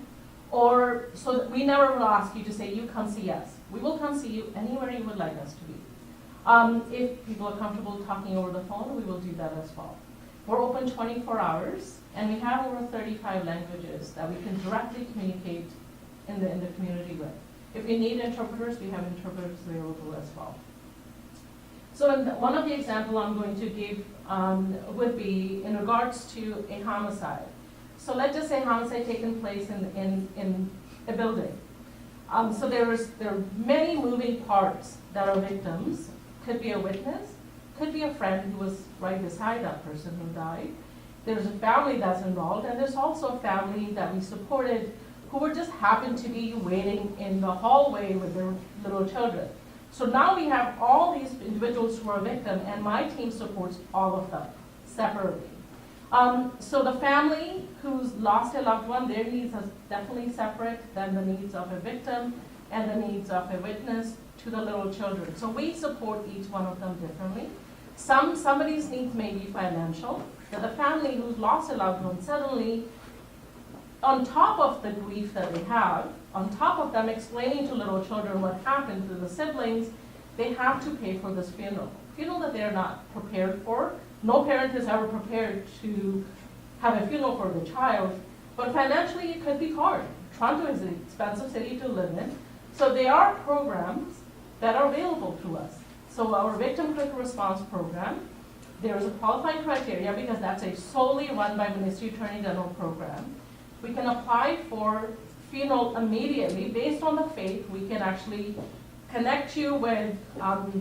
or so that we never will ask you to say, you come see us. We will come see you anywhere you would like us to be. If people are comfortable talking over the phone, we will do that as well. We're open 24 hours, and we have over 35 languages that we can directly communicate in the community with. If we need interpreters, we have interpreters available as well. So one of the examples I'm going to give would be in regards to a homicide. So let's just say homicide taken place in a building. So there are many moving parts that are victims. Could be a witness, could be a friend who was right beside that person who died. There's a family that's involved, and there's also a family that we supported who were just happened to be waiting in the hallway with their little children. So now we have all these individuals who are victims, and my team supports all of them separately. So the family who's lost a loved one, their needs are definitely separate than the needs of a victim and the needs of a witness to the little children. So we support each one of them differently. Somebody's needs may be financial, that the family who's lost a loved one suddenly, on top of the grief that they have, on top of them explaining to little children what happened to the siblings, they have to pay for this funeral that they're not prepared for. No parent is ever prepared to have a funeral for the child, but financially it could be hard. Toronto is an expensive city to live in, so there are programs that are available to us. So our Victim Quick Response Program, there is a qualifying criteria because that's a solely run by Ministry Attorney General program. We can apply for funeral immediately. Based on the faith, we can actually connect you with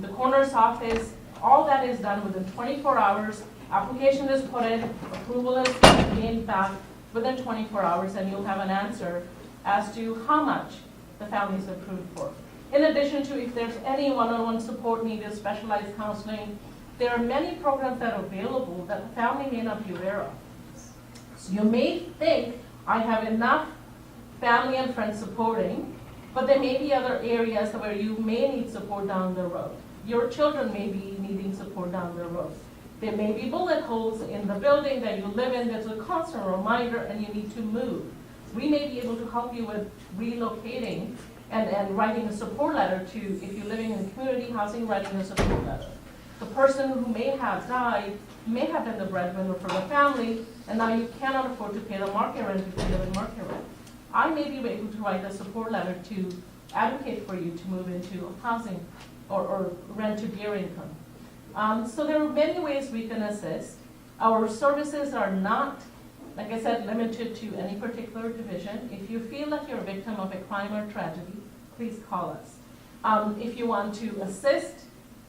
the coroner's office. All that is done within 24 hours. Application is put in, approval is gained back within 24 hours, and you'll have an answer as to how much the family is approved for. In addition to if there's any one-on-one support needed, specialized counseling, there are many programs that are available that the family may not be aware of. So you may think, I have enough family and friends supporting, but there may be other areas where you may need support down the road. Your children may be needing support down the road. There may be bullet holes in the building that you live in. There's a constant reminder and you need to move. We may be able to help you with relocating and writing a support letter to, if you're living in community housing, writing a support letter. The person who may have died may have been the breadwinner for the family, and now you cannot afford to pay the market rent if you live in market rent. I may be able to write a support letter to advocate for you to move into housing or rent to beer income. So there are many ways we can assist. Our services are not, like I said, limited to any particular division. If you feel like you're a victim of a crime or tragedy, please call us. If you want to assist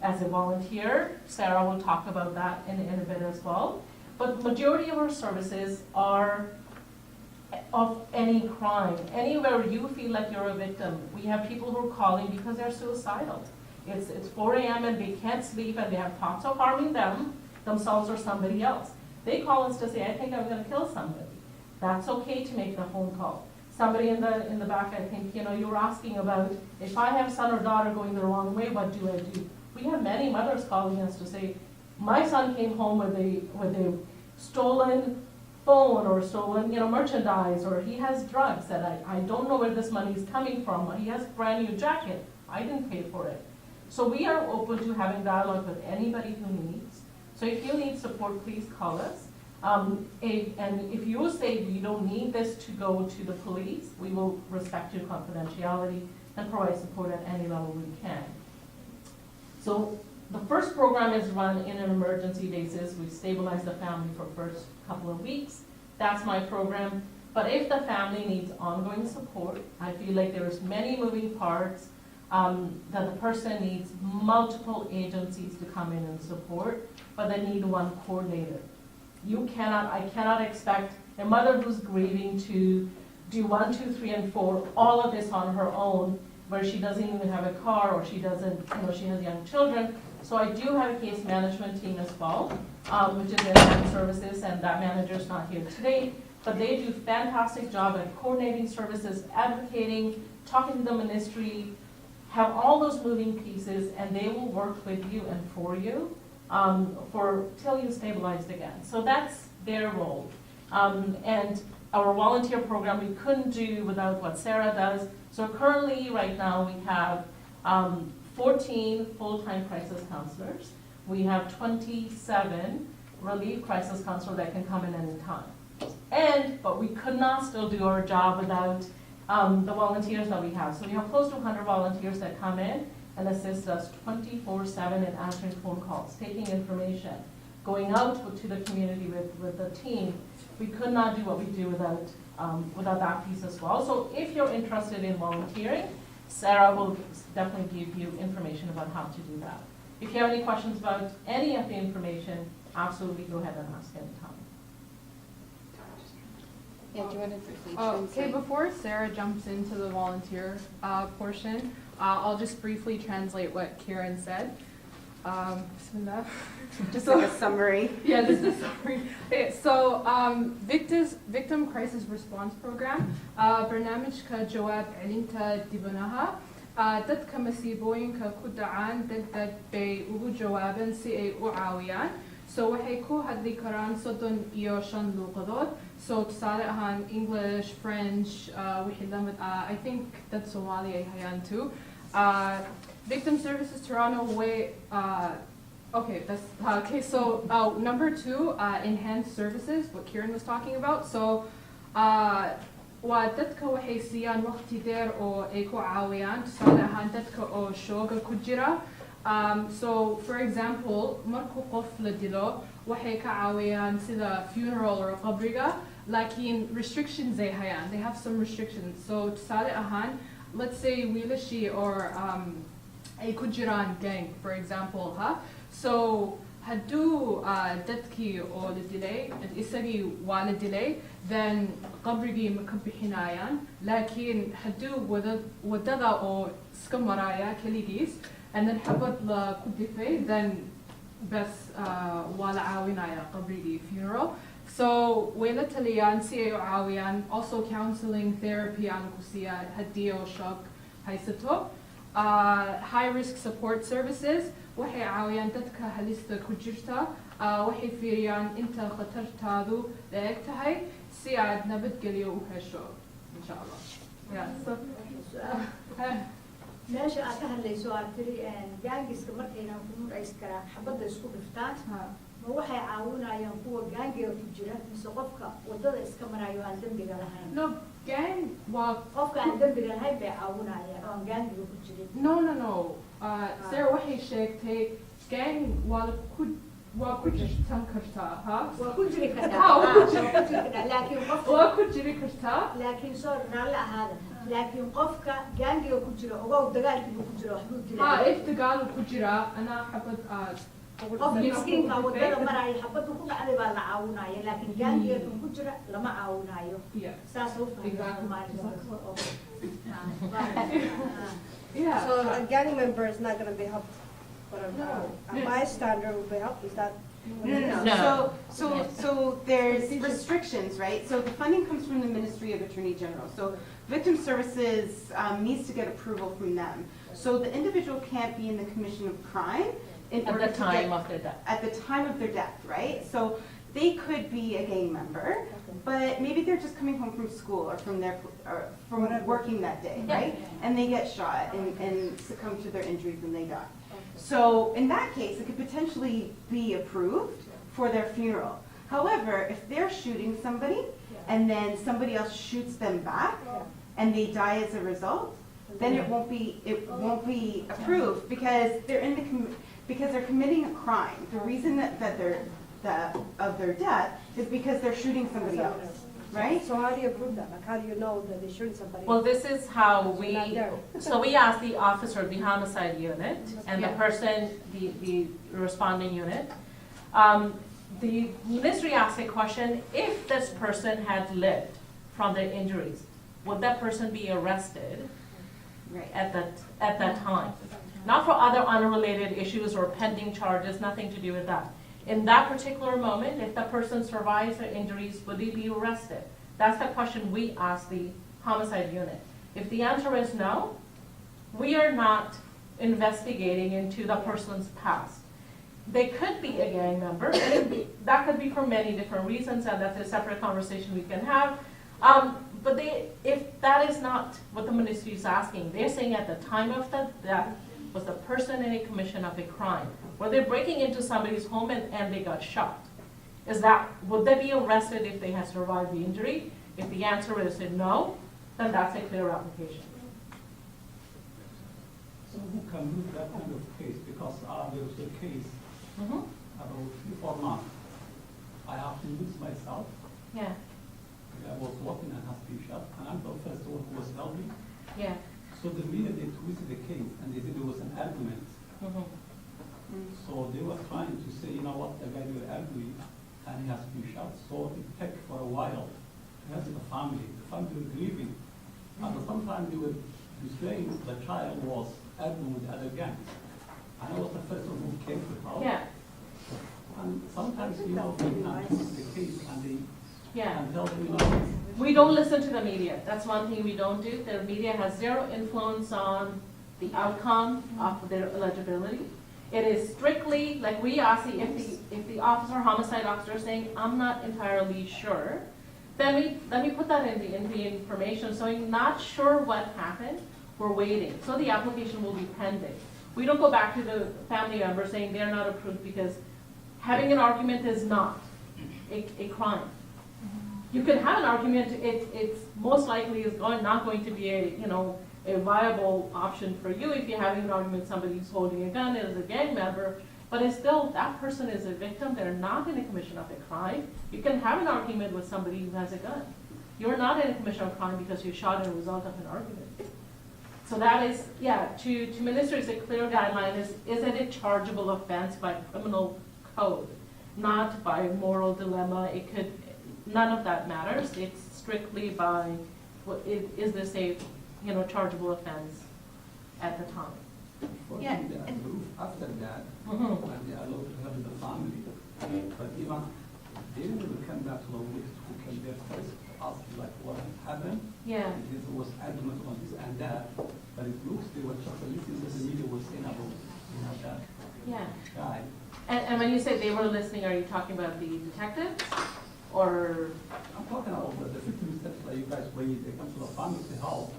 as a volunteer, Sarah will talk about that in a bit as well. But majority of our services are of any crime. Anywhere you feel like you're a victim. We have people who are calling because they're suicidal. It's 4 a.m. and they can't sleep and they have thoughts of harming themselves or somebody else. They call us to say, I think I'm going to kill somebody. That's okay to make the phone call. Somebody in the back, I think, you were asking about, if I have son or daughter going the wrong way, what do I do? We have many mothers calling us to say, my son came home with a stolen phone or stolen merchandise, or he has drugs that I don't know where this money is coming from. He has a brand new jacket. I didn't pay for it. So we are open to having dialogue with anybody who needs. So if you need support, please call us. And if you say you don't need this to go to the police, we will respect your confidentiality and provide support at any level we can. So the first program is run in an emergency basis. We stabilize the family for the first couple of weeks. That's my program. But if the family needs ongoing support, I feel like there's many moving parts, that the person needs multiple agencies to come in and support, but they need one coordinator. I cannot expect a mother who's grieving to do 1, 2, 3, and 4, all of this on her own, where she doesn't even have a car, or she doesn't, she has young children. So I do have a case management team as well, which is in services, and that manager's not here today, but they do a fantastic job at coordinating services, advocating, talking to the ministry, have all those moving pieces, and they will work with you and for you till you stabilized again. So that's their role. And our volunteer program we couldn't do without what Sarah does. So currently, right now, we have 14 full-time crisis counselors. We have 27 relief crisis counselors that can come in any time. But we could not still do our job without the volunteers that we have. So we have close to 100 volunteers that come in and assist us 24/7 in answering phone calls, taking information, going out to the community with the team. We could not do what we do without that piece as well. So if you're interested in volunteering, Sarah will definitely give you information about how to do that. If you have any questions about any of the information, absolutely go ahead and ask anytime. Yeah, do you want to briefly Okay, before Sarah jumps into the volunteer portion, I'll just briefly translate what Kieran said. Just like a summary. Yeah, this is a summary. Okay, so victim crisis response program برنامج كجواب علمتا دبناها دد كمسيبوين ككدعان دد بي وجو جوابا سي وعاويان so waxay ku hadli karaan 35 luqadood so tusaale ahaan English, French, wixii lamid I think dad Somali ay hayaan too. Victim Services Toronto way okay, that's okay. So number 2, enhanced services, what Kieran was talking about. So waa dadka waxay siiyaan waqti dheer oo ay ku caawiyaan tusaale ahaan dadka oo shooga ku jira. So for example, markuu qof la dilo waxay ka caawiyaan sida funeral or qabriga, laakiin restrictions ay hayaan. They have some restrictions. So tusaale ahaan, let's say wiilashii or ay ku jiraan gang, for example, So hadduu dadkii oo la dilay, isagii waa la dilay, then qabrigii ma ka bixinayaan. Laakiin hadduu wadada oo iska maraya keligiis, and then xabad la ku difay, then bas waa la caawinaya qabrigii funeral. So way la taliyaan si ay u caawiyaan. Also counseling, therapy aan ku siya haddii oo shock haysato. High-risk support services waxay caawiyaan dadka halista ku jirta. Waxay fiiriyaan inta khatartaadu la eg tahay si aad nabadgelyo u hesho, insha Allah. Yeah, so, meesha aad ka hadlayso aad tiri gaangiska markayna ku murays karaa xabadda isku dhiftaan ma waxay caawinayaan kuwa gaangiga ku jira mise qofka wadada iska marayo aan dambiga lahayn? No, gang waa qofka aan dambiga lahayn bay caawinayaan oo aan gaangiga ku jirin. No. Sarah waxay sheegtay gang waa ku jirtan kartaa, waa ku jiri kartaa laakiin qofka waa ku jiri kartaa laakiin soo raali ahaada laakiin qofka gaangiga ku jira ogow dagaalkiiba ku jira waxbuu dilay. If dagaal ku jira anaa xabad qofka miskiinka wadada maraya xabaddu ku dhacday baa la caawinaya laakiin gaangiga ku jira lama caawinayo. Saas u Yeah. So a gang member is not going to be helped, but a bystander will be helped. Is that? No. So there's restrictions, right? So the funding comes from the Ministry of Attorney General. So Victim Services needs to get approval from them. So the individual can't be in the commission of crime at the time of their death. At the time of their death, right? So they could be a gang member, but maybe they're just coming home from school or from working that day, right? And they get shot and succumb to their injuries and they die. So in that case, it could potentially be approved for their funeral. However, if they're shooting somebody and then somebody else shoots them back and they die as a result, then it won't be approved because they're committing a crime. The reason that they're of their death is because they're shooting somebody else, right? So how do you prove that? Like, how do you know that they're shooting somebody? Well, this is how we ask the officer, the homicide unit, and the person, the responding unit. The ministry asks a question: if this person had lived from their injuries, would that person be arrested at that time? Not for other unrelated issues or pending charges, nothing to do with that. In that particular moment, if the person survives their injuries, would they be arrested? That's the question we ask the homicide unit. If the answer is no, we are not investigating into the person's past. They could be a gang member, and that could be for many different reasons, and that's a separate conversation we can have. But if that is not what the ministry is asking, they're saying at the time of the death was the person in a commission of a crime, where they're breaking into somebody's home and they got shot. Would they be arrested if they had survived the injury? If the answer is no, then that's a clear application. So who can move that kind of case? Because there was a case about 3-4 months. I have to lose myself. Yeah. I was walking and has been shot, and I'm the first one who was helping. Yeah. So the media, they twisted the case, and they said there was an argument. So they were trying to say, you know what, the guy will arguing, and he has been shot. So it took for a while to help the family. The family were grieving. And sometimes they were displaying the child was arguing with the other gang. And I was the first one who came to help. Yeah. And sometimes, you know, they can twist the case, and they can tell them, you know, We don't listen to the media. That's one thing we don't do. The media has zero influence on the outcome of their eligibility. It is strictly, like we ask if the officer, homicide officer is saying, I'm not entirely sure, then we put that in the information. So I'm not sure what happened, we're waiting. So the application will be pending. We don't go back to the family member saying they're not approved, because having an argument is not a crime. You can have an argument, it's most likely is not going to be a viable option for you if you're having an argument with somebody who's holding a gun and is a gang member, but it's still, that person is a victim, they're not in a commission of a crime. You can have an argument with somebody who has a gun. You're not in a commission of crime because you shot as a result of an argument. So that is, to ministers, a clear guideline is it a chargeable offense by criminal code, not by moral dilemma. It could, none of that matters. It's strictly by, is this a chargeable offense at the time? Yeah. After that, and they are allowed to have the family. But even they will come back to the witness who came there first to ask like what happened. Yeah. And this was argument on this and that. But it looks they were just listening to the media was saying about that guy. And when you say they were listening, are you talking about the detectives? Or I'm talking about the 15 steps that you guys wait, they come to the family to help.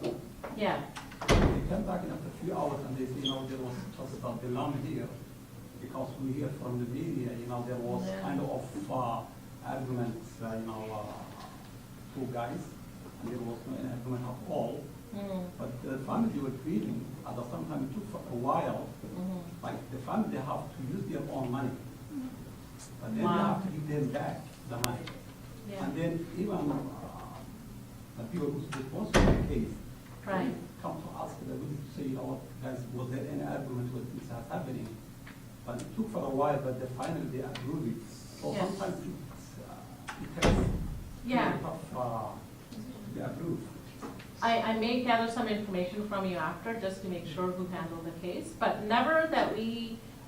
Yeah. They come back in after a few hours and they say, there was just about the lamb here. Because we hear from the media, there was kind of arguments, two guys, and there was no argument at all. But the family were grieving. At the same time, it took for a while. Like the family, they have to use their own money. But then they have to give them back the money. And then even the people who's responsible for the case come to ask the witness to say, guys, was there any argument with this happening? But it took for a while, but finally they approved it. So sometimes it takes tough to be approved. I may gather some information from you after, just to make sure who handled the case, but never that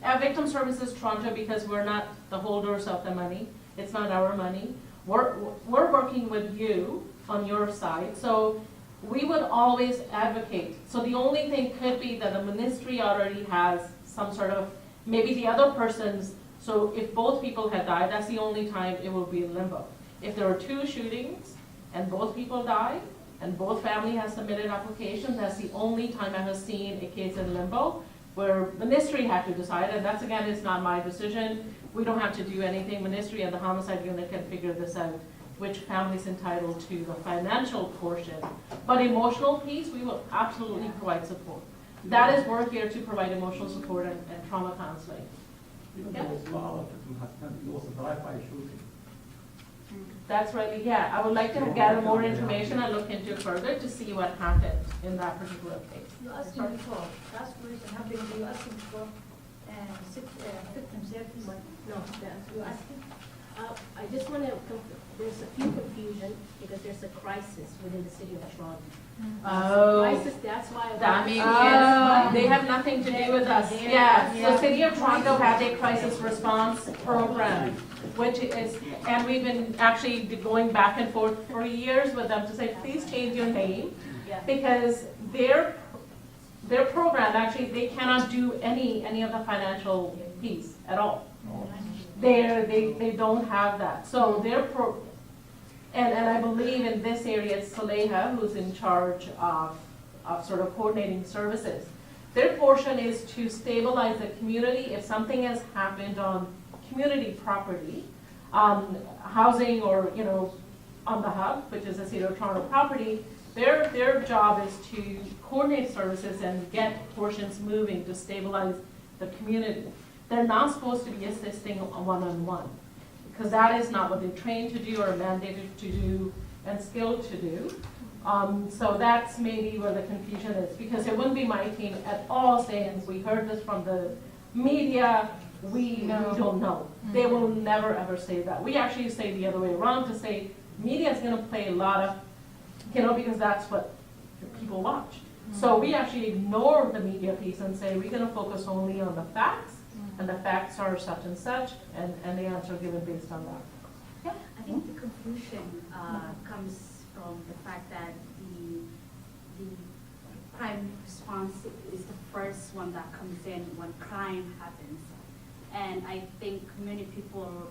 at Victim Services Toronto, because we're not the holders of the money, it's not our money, we're working with you on your side, so we would always advocate. So the only thing could be that the ministry already has some sort of, maybe the other person's, so if both people had died, that's the only time it will be in limbo. If there were 2 shootings and both people died, and both family has submitted applications, that's the only time I have seen a case in limbo where ministry had to decide, and that's, again, it's not my decision. We don't have to do anything. Ministry and the homicide unit can figure this out, which family is entitled to the financial portion. But emotional piece, we will absolutely provide support. That is, we're here to provide emotional support and trauma counseling. There was no other victim has happened. It was a drive-by shooting. That's right, I would like to gather more information and look into it further to see what happened in that particular case. You asked him before, last week, and happened, you asked him before, victim safety. No, you asked him. I just want to, there's a few confusion because there's a crisis within the city of Toronto. Crisis, that's why. That means, they have nothing to do with us. The city of Toronto has a crisis response program, which is, and we've been actually going back and forth for years with them to say, please change your name, because their program, actually, they cannot do any of the financial piece at all. They don't have that. So their and I believe in this area, it's Saleha who's in charge of sort of coordinating services. Their portion is to stabilize the community if something has happened on community property, housing or, you know, on the hub, which is a City of Toronto property. Their job is to coordinate services and get portions moving to stabilize the community. They're not supposed to be assisting one-on-one, because that is not what they're trained to do or mandated to do and skilled to do. So that's maybe where the confusion is, because it wouldn't be my team at all saying, we heard this from the media, we don't know. They will never ever say that. We actually say the other way around, to say media is going to play a lot of, you know, because that's what people watch. So we actually ignore the media piece and say we're going to focus only on the facts, and the facts are such and such, and the answer given based on that. Yeah, I think the confusion comes from the fact that the crime response is the first one that comes in when crime happens. And I think many people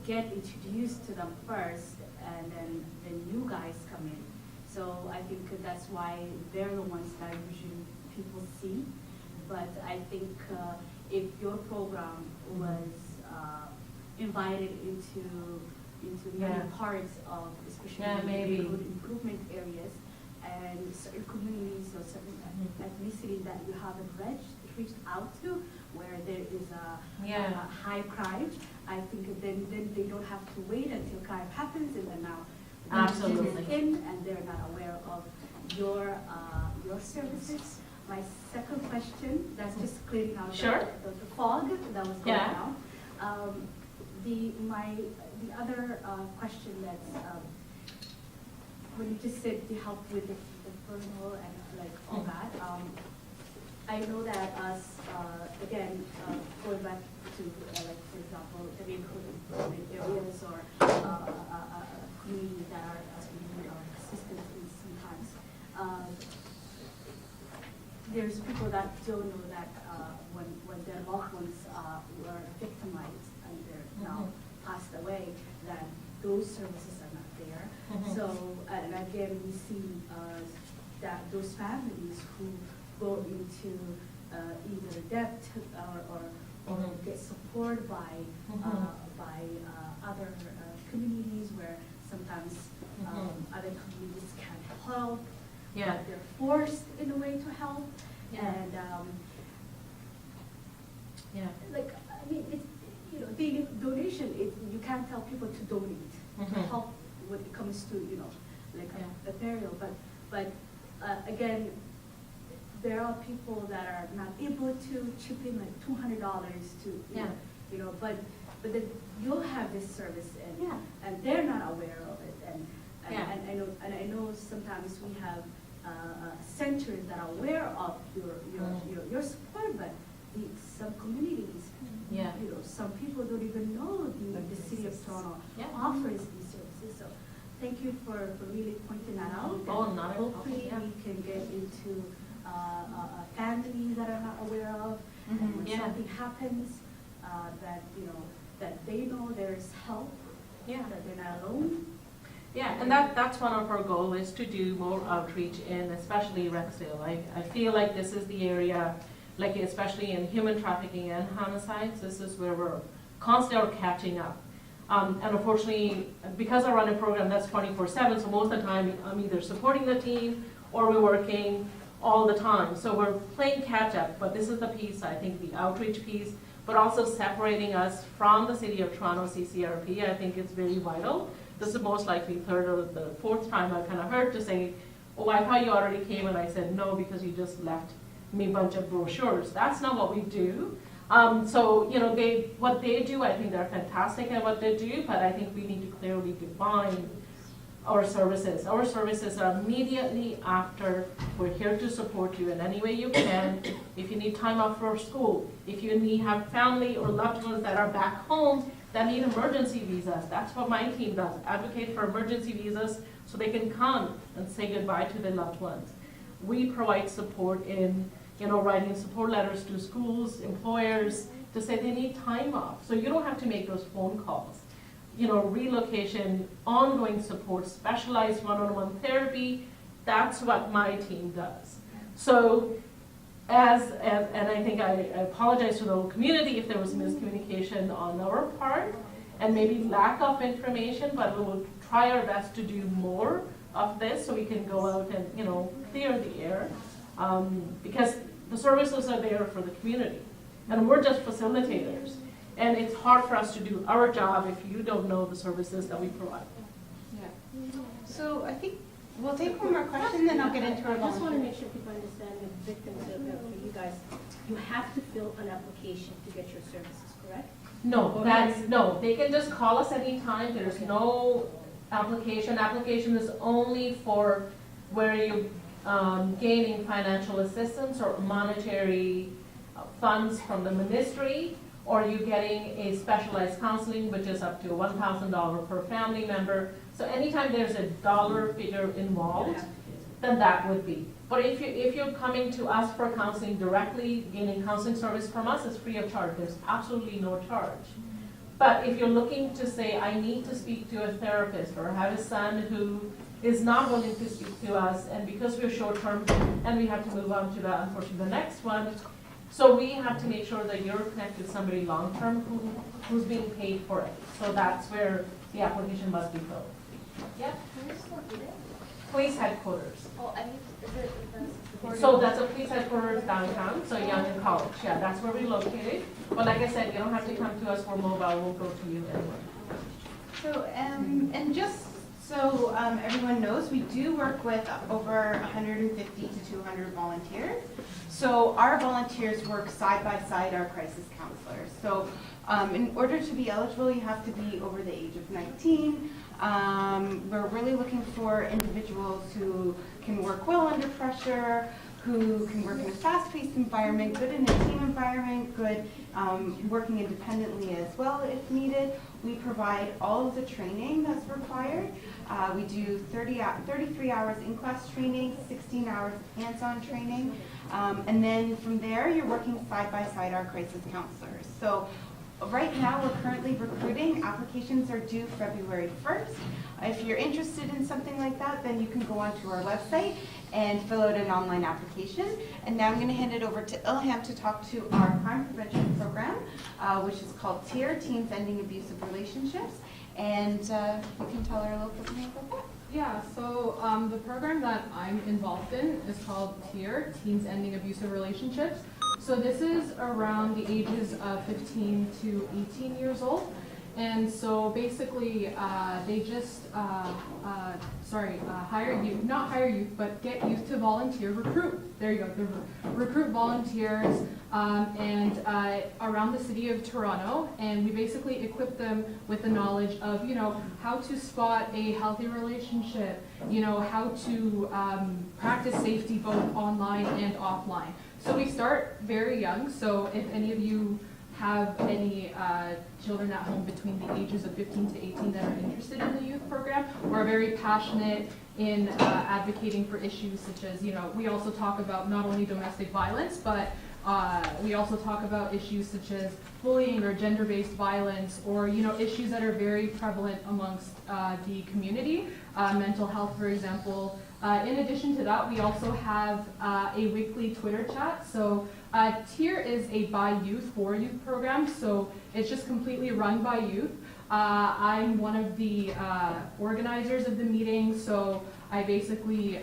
get introduced to them first, and then the new guys come in. So I think that's why they're the ones that usually people see. But I think if your program was invited into many parts of, especially neighborhood improvement areas, and certain communities or certain ethnicity that you haven't reached out to, where there is a high crime, I think then they don't have to wait until crime happens, and then now absolutely in, and they're not aware of your services. My second question, that's just clearing out the fog that was going on. The other question that's when you just said to help with the personal and like all that, I know that us again going back to like for example the neighborhood areas or communities that are asking assistance sometimes. There's people that don't know that when their loved ones were victimized and they're now passed away, that those services are not there. So, and again, we see that those families who go into either debt or get support by other communities where sometimes other communities can't help. Yeah. They're forced in a way to help, and like I mean, it's, you know, the donation. You can't tell people to donate to help when it comes to like a burial. But again, there are people that are not able to chip in like $200 to but then you'll have this service and they're not aware of it and I know sometimes we have centers that are aware of your support, but some communities, some people don't even know the City of Toronto offers these services. So thank you for really pointing that out. Oh, not at all. Hopefully we can get into families that are not aware of, and when something happens, that they know there's help, that they're not alone. Yeah, and that's one of our goals, is to do more outreach in especially Rexdale. I feel like this is the area, like especially in human trafficking and homicides, this is where we're constantly catching up. And unfortunately, because I run a program that's 24/7, so most of the time I'm either supporting the team or we're working all the time. So we're playing catch up, but this is the piece, I think, the outreach piece, but also separating us from the City of Toronto CCRP, I think is very vital. This is most likely third or the fourth time I've kind of heard to say, oh, I thought you already came, and I said no because you just left me a bunch of brochures. That's not what we do. So, what they do, I think they're fantastic at what they do, but I think we need to clearly define our services. Our services are immediately after, we're here to support you in any way you can. If you need time off for school, if you have family or loved ones that are back home that need emergency visas, that's what my team does, advocate for emergency visas so they can come and say goodbye to their loved ones. we provide support in, writing support letters to schools, employers, to say they need time off. So you don't have to make those phone calls. Relocation, ongoing support, specialized one-on-one therapy, that's what my team does. So and I think I apologize to the whole community if there was miscommunication on our part and maybe lack of information, but we will try our best to do more of this so we can go out and, clear the air. Because the services are there for the community. And we're just facilitators. And it's hard for us to do our job if you don't know the services that we provide. Yeah. So I think we'll take one more question, then I'll get into our I just want to volunteer. make sure people understand the victims of for you guys, you have to fill an application to get your services, correct? No, they can just call us anytime. There's no application. Application is only for where you're gaining financial assistance or monetary funds from the ministry, or you getting a specialized counseling, which is up to $1,000 per family member. So anytime there's a dollar figure involved, then that would be. But if you're coming to us for counseling directly, gaining counseling service from us, it's free of charge. There's absolutely no charge. But if you're looking to say, I need to speak to a therapist, or have a son who is not willing to speak to us, and because we're short-term, and we have to move on to the, unfortunately, the next one, so we have to make sure that you're connected to somebody long-term who's being paid for it. So that's where the application must be filled. Yeah? Police headquarters. Oh, I mean, is it So that's a police headquarters downtown, so Young and College. Yeah, that's where we're located. But like I said, you don't have to come to us for mobile. We'll go to you anyway. So, and just so everyone knows, we do work with over 150 to 200 volunteers. So our volunteers work side by side our crisis counselors. So in order to be eligible, you have to be over the age of 19. We're really looking for individuals who can work well under pressure, who can work in a fast-paced environment, good in a team environment, good working independently as well if needed. We provide all of the training that's required. We do 33 hours in-class training, 16 hours hands-on training, and then from there you're working side by side our crisis counselors. So right now we're currently recruiting. Applications are due February 1st. If you're interested in something like that, then you can go onto our website and fill out an online application. And now I'm going to hand it over to Ilham to talk to our crime prevention program, which is called TIER, Teens Ending Abusive Relationships. And you can tell her a little bit more about that. Yeah, so the program that I'm involved in is called TIER, Teens Ending Abusive Relationships. So this is around the ages of 15 to 18 years old. And so basically, they just, hire youth, not hire youth, but get youth to volunteer, recruit. There you go, recruit volunteers and around the city of Toronto. And we basically equip them with the knowledge of, how to spot a healthy relationship, how to practice safety both online and offline. So we start very young. So if any of you have any children at home between the ages of 15 to 18 that are interested in the youth program or are very passionate in advocating for issues such as, we also talk about not only domestic violence, but we also talk about issues such as bullying or gender-based violence or, issues that are very prevalent amongst the community, mental health, for example. In addition to that, we also have a weekly Twitter chat. So TIER is a by youth for youth program, so it's just completely run by youth. I'm one of the organizers of the meeting, so I basically,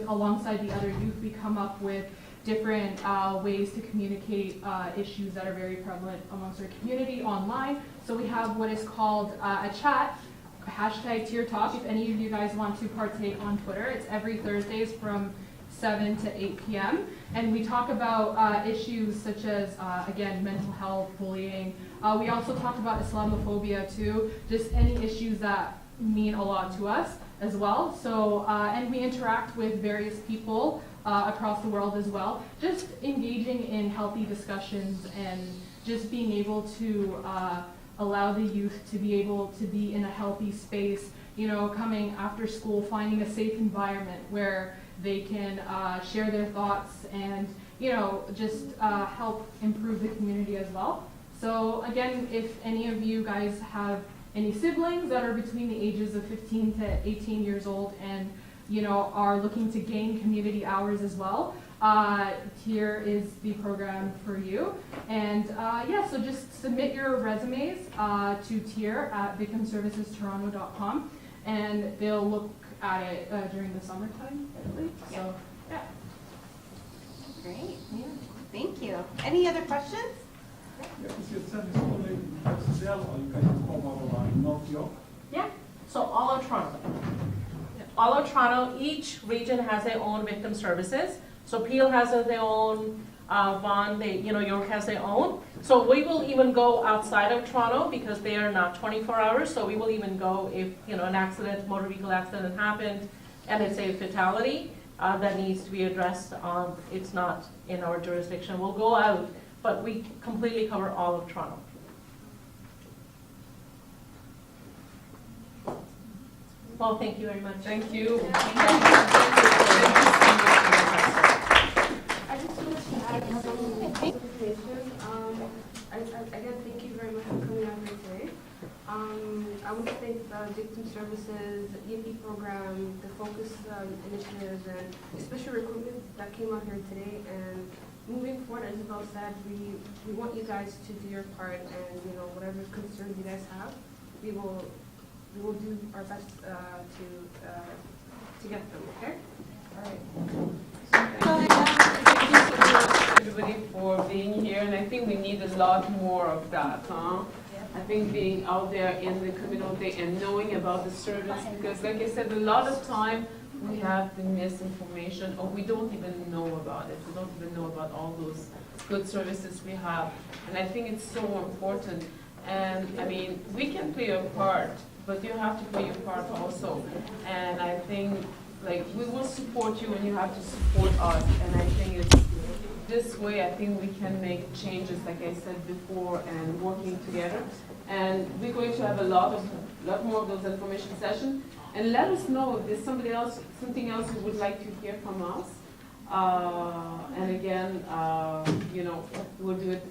alongside the other youth, we come up with different ways to communicate issues that are very prevalent amongst our community online. So we have what is called a chat, hashtag TIER Talk, if any of you guys want to partake on Twitter. It's every Thursdays from 7 to 8 p.m. And we talk about issues such as, again, mental health, bullying. We also talk about Islamophobia too, just any issues that mean a lot to us as well. So, and we interact with various people across the world as well, just engaging in healthy discussions and just being able to allow the youth to be able to be in a healthy space coming after school, finding a safe environment where they can share their thoughts and, just help improve the community as well. So again, if any of you guys have any siblings that are between the ages of 15 to 18 years old and, are looking to gain community hours as well, here is the program for you. And so just submit your resumes to tier@victimservicestoronto.com, and they'll look at it during the summertime, I believe. So, yeah. Great. Yeah. Thank you. Any other questions? Is your service only in Rexdale, or you guys come over in North York? Yeah, so all of Toronto. All of Toronto, each region has their own victim services. So Peel has their own, Vaughan, York has their own. So we will even go outside of Toronto because they are not 24 hours. So we will even go if, an accident, motor vehicle accident happened, and it's a fatality that needs to be addressed. It's not in our jurisdiction. We'll go out, but we completely cover all of Toronto. Well, thank you very much. Thank you. I just wanted to add some information. Again, thank you very much for coming out here today. I want to thank the Victim Services, the EMP program, the Focus initiatives, and especially recruitment that came out here today. And moving forward, as Isabel said, we want you guys to do your part, and whatever concerns you guys have, we will do our best to get them. Okay. All right. Thank you so much, everybody, for being here, and I think we need a lot more of that, huh? I think being out there in the community and knowing about the service, because like I said, a lot of time we have the misinformation, or we don't even know about it. We don't even know about all those good services we have, and I think it's so important. And I mean, we can play a part, but you have to play your part also. And I think, we will support you, and you have to support us. And I think it's this way, I think we can make changes, like I said before, and working together. And we're going to have a lot more of those information sessions. And let us know if there's something else you would like to hear from us. And again, we'll do it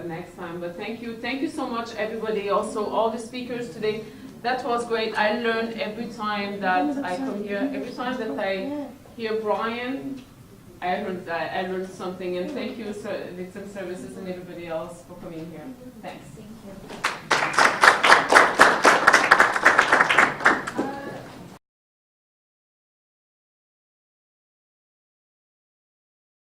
next time. But thank you so much, everybody. Also, all the speakers today. That was great. I learned every time that I come here. Every time that I hear Brian, I learned something. And thank you, Victim Services, and everybody else for coming here. Thanks. Thank you.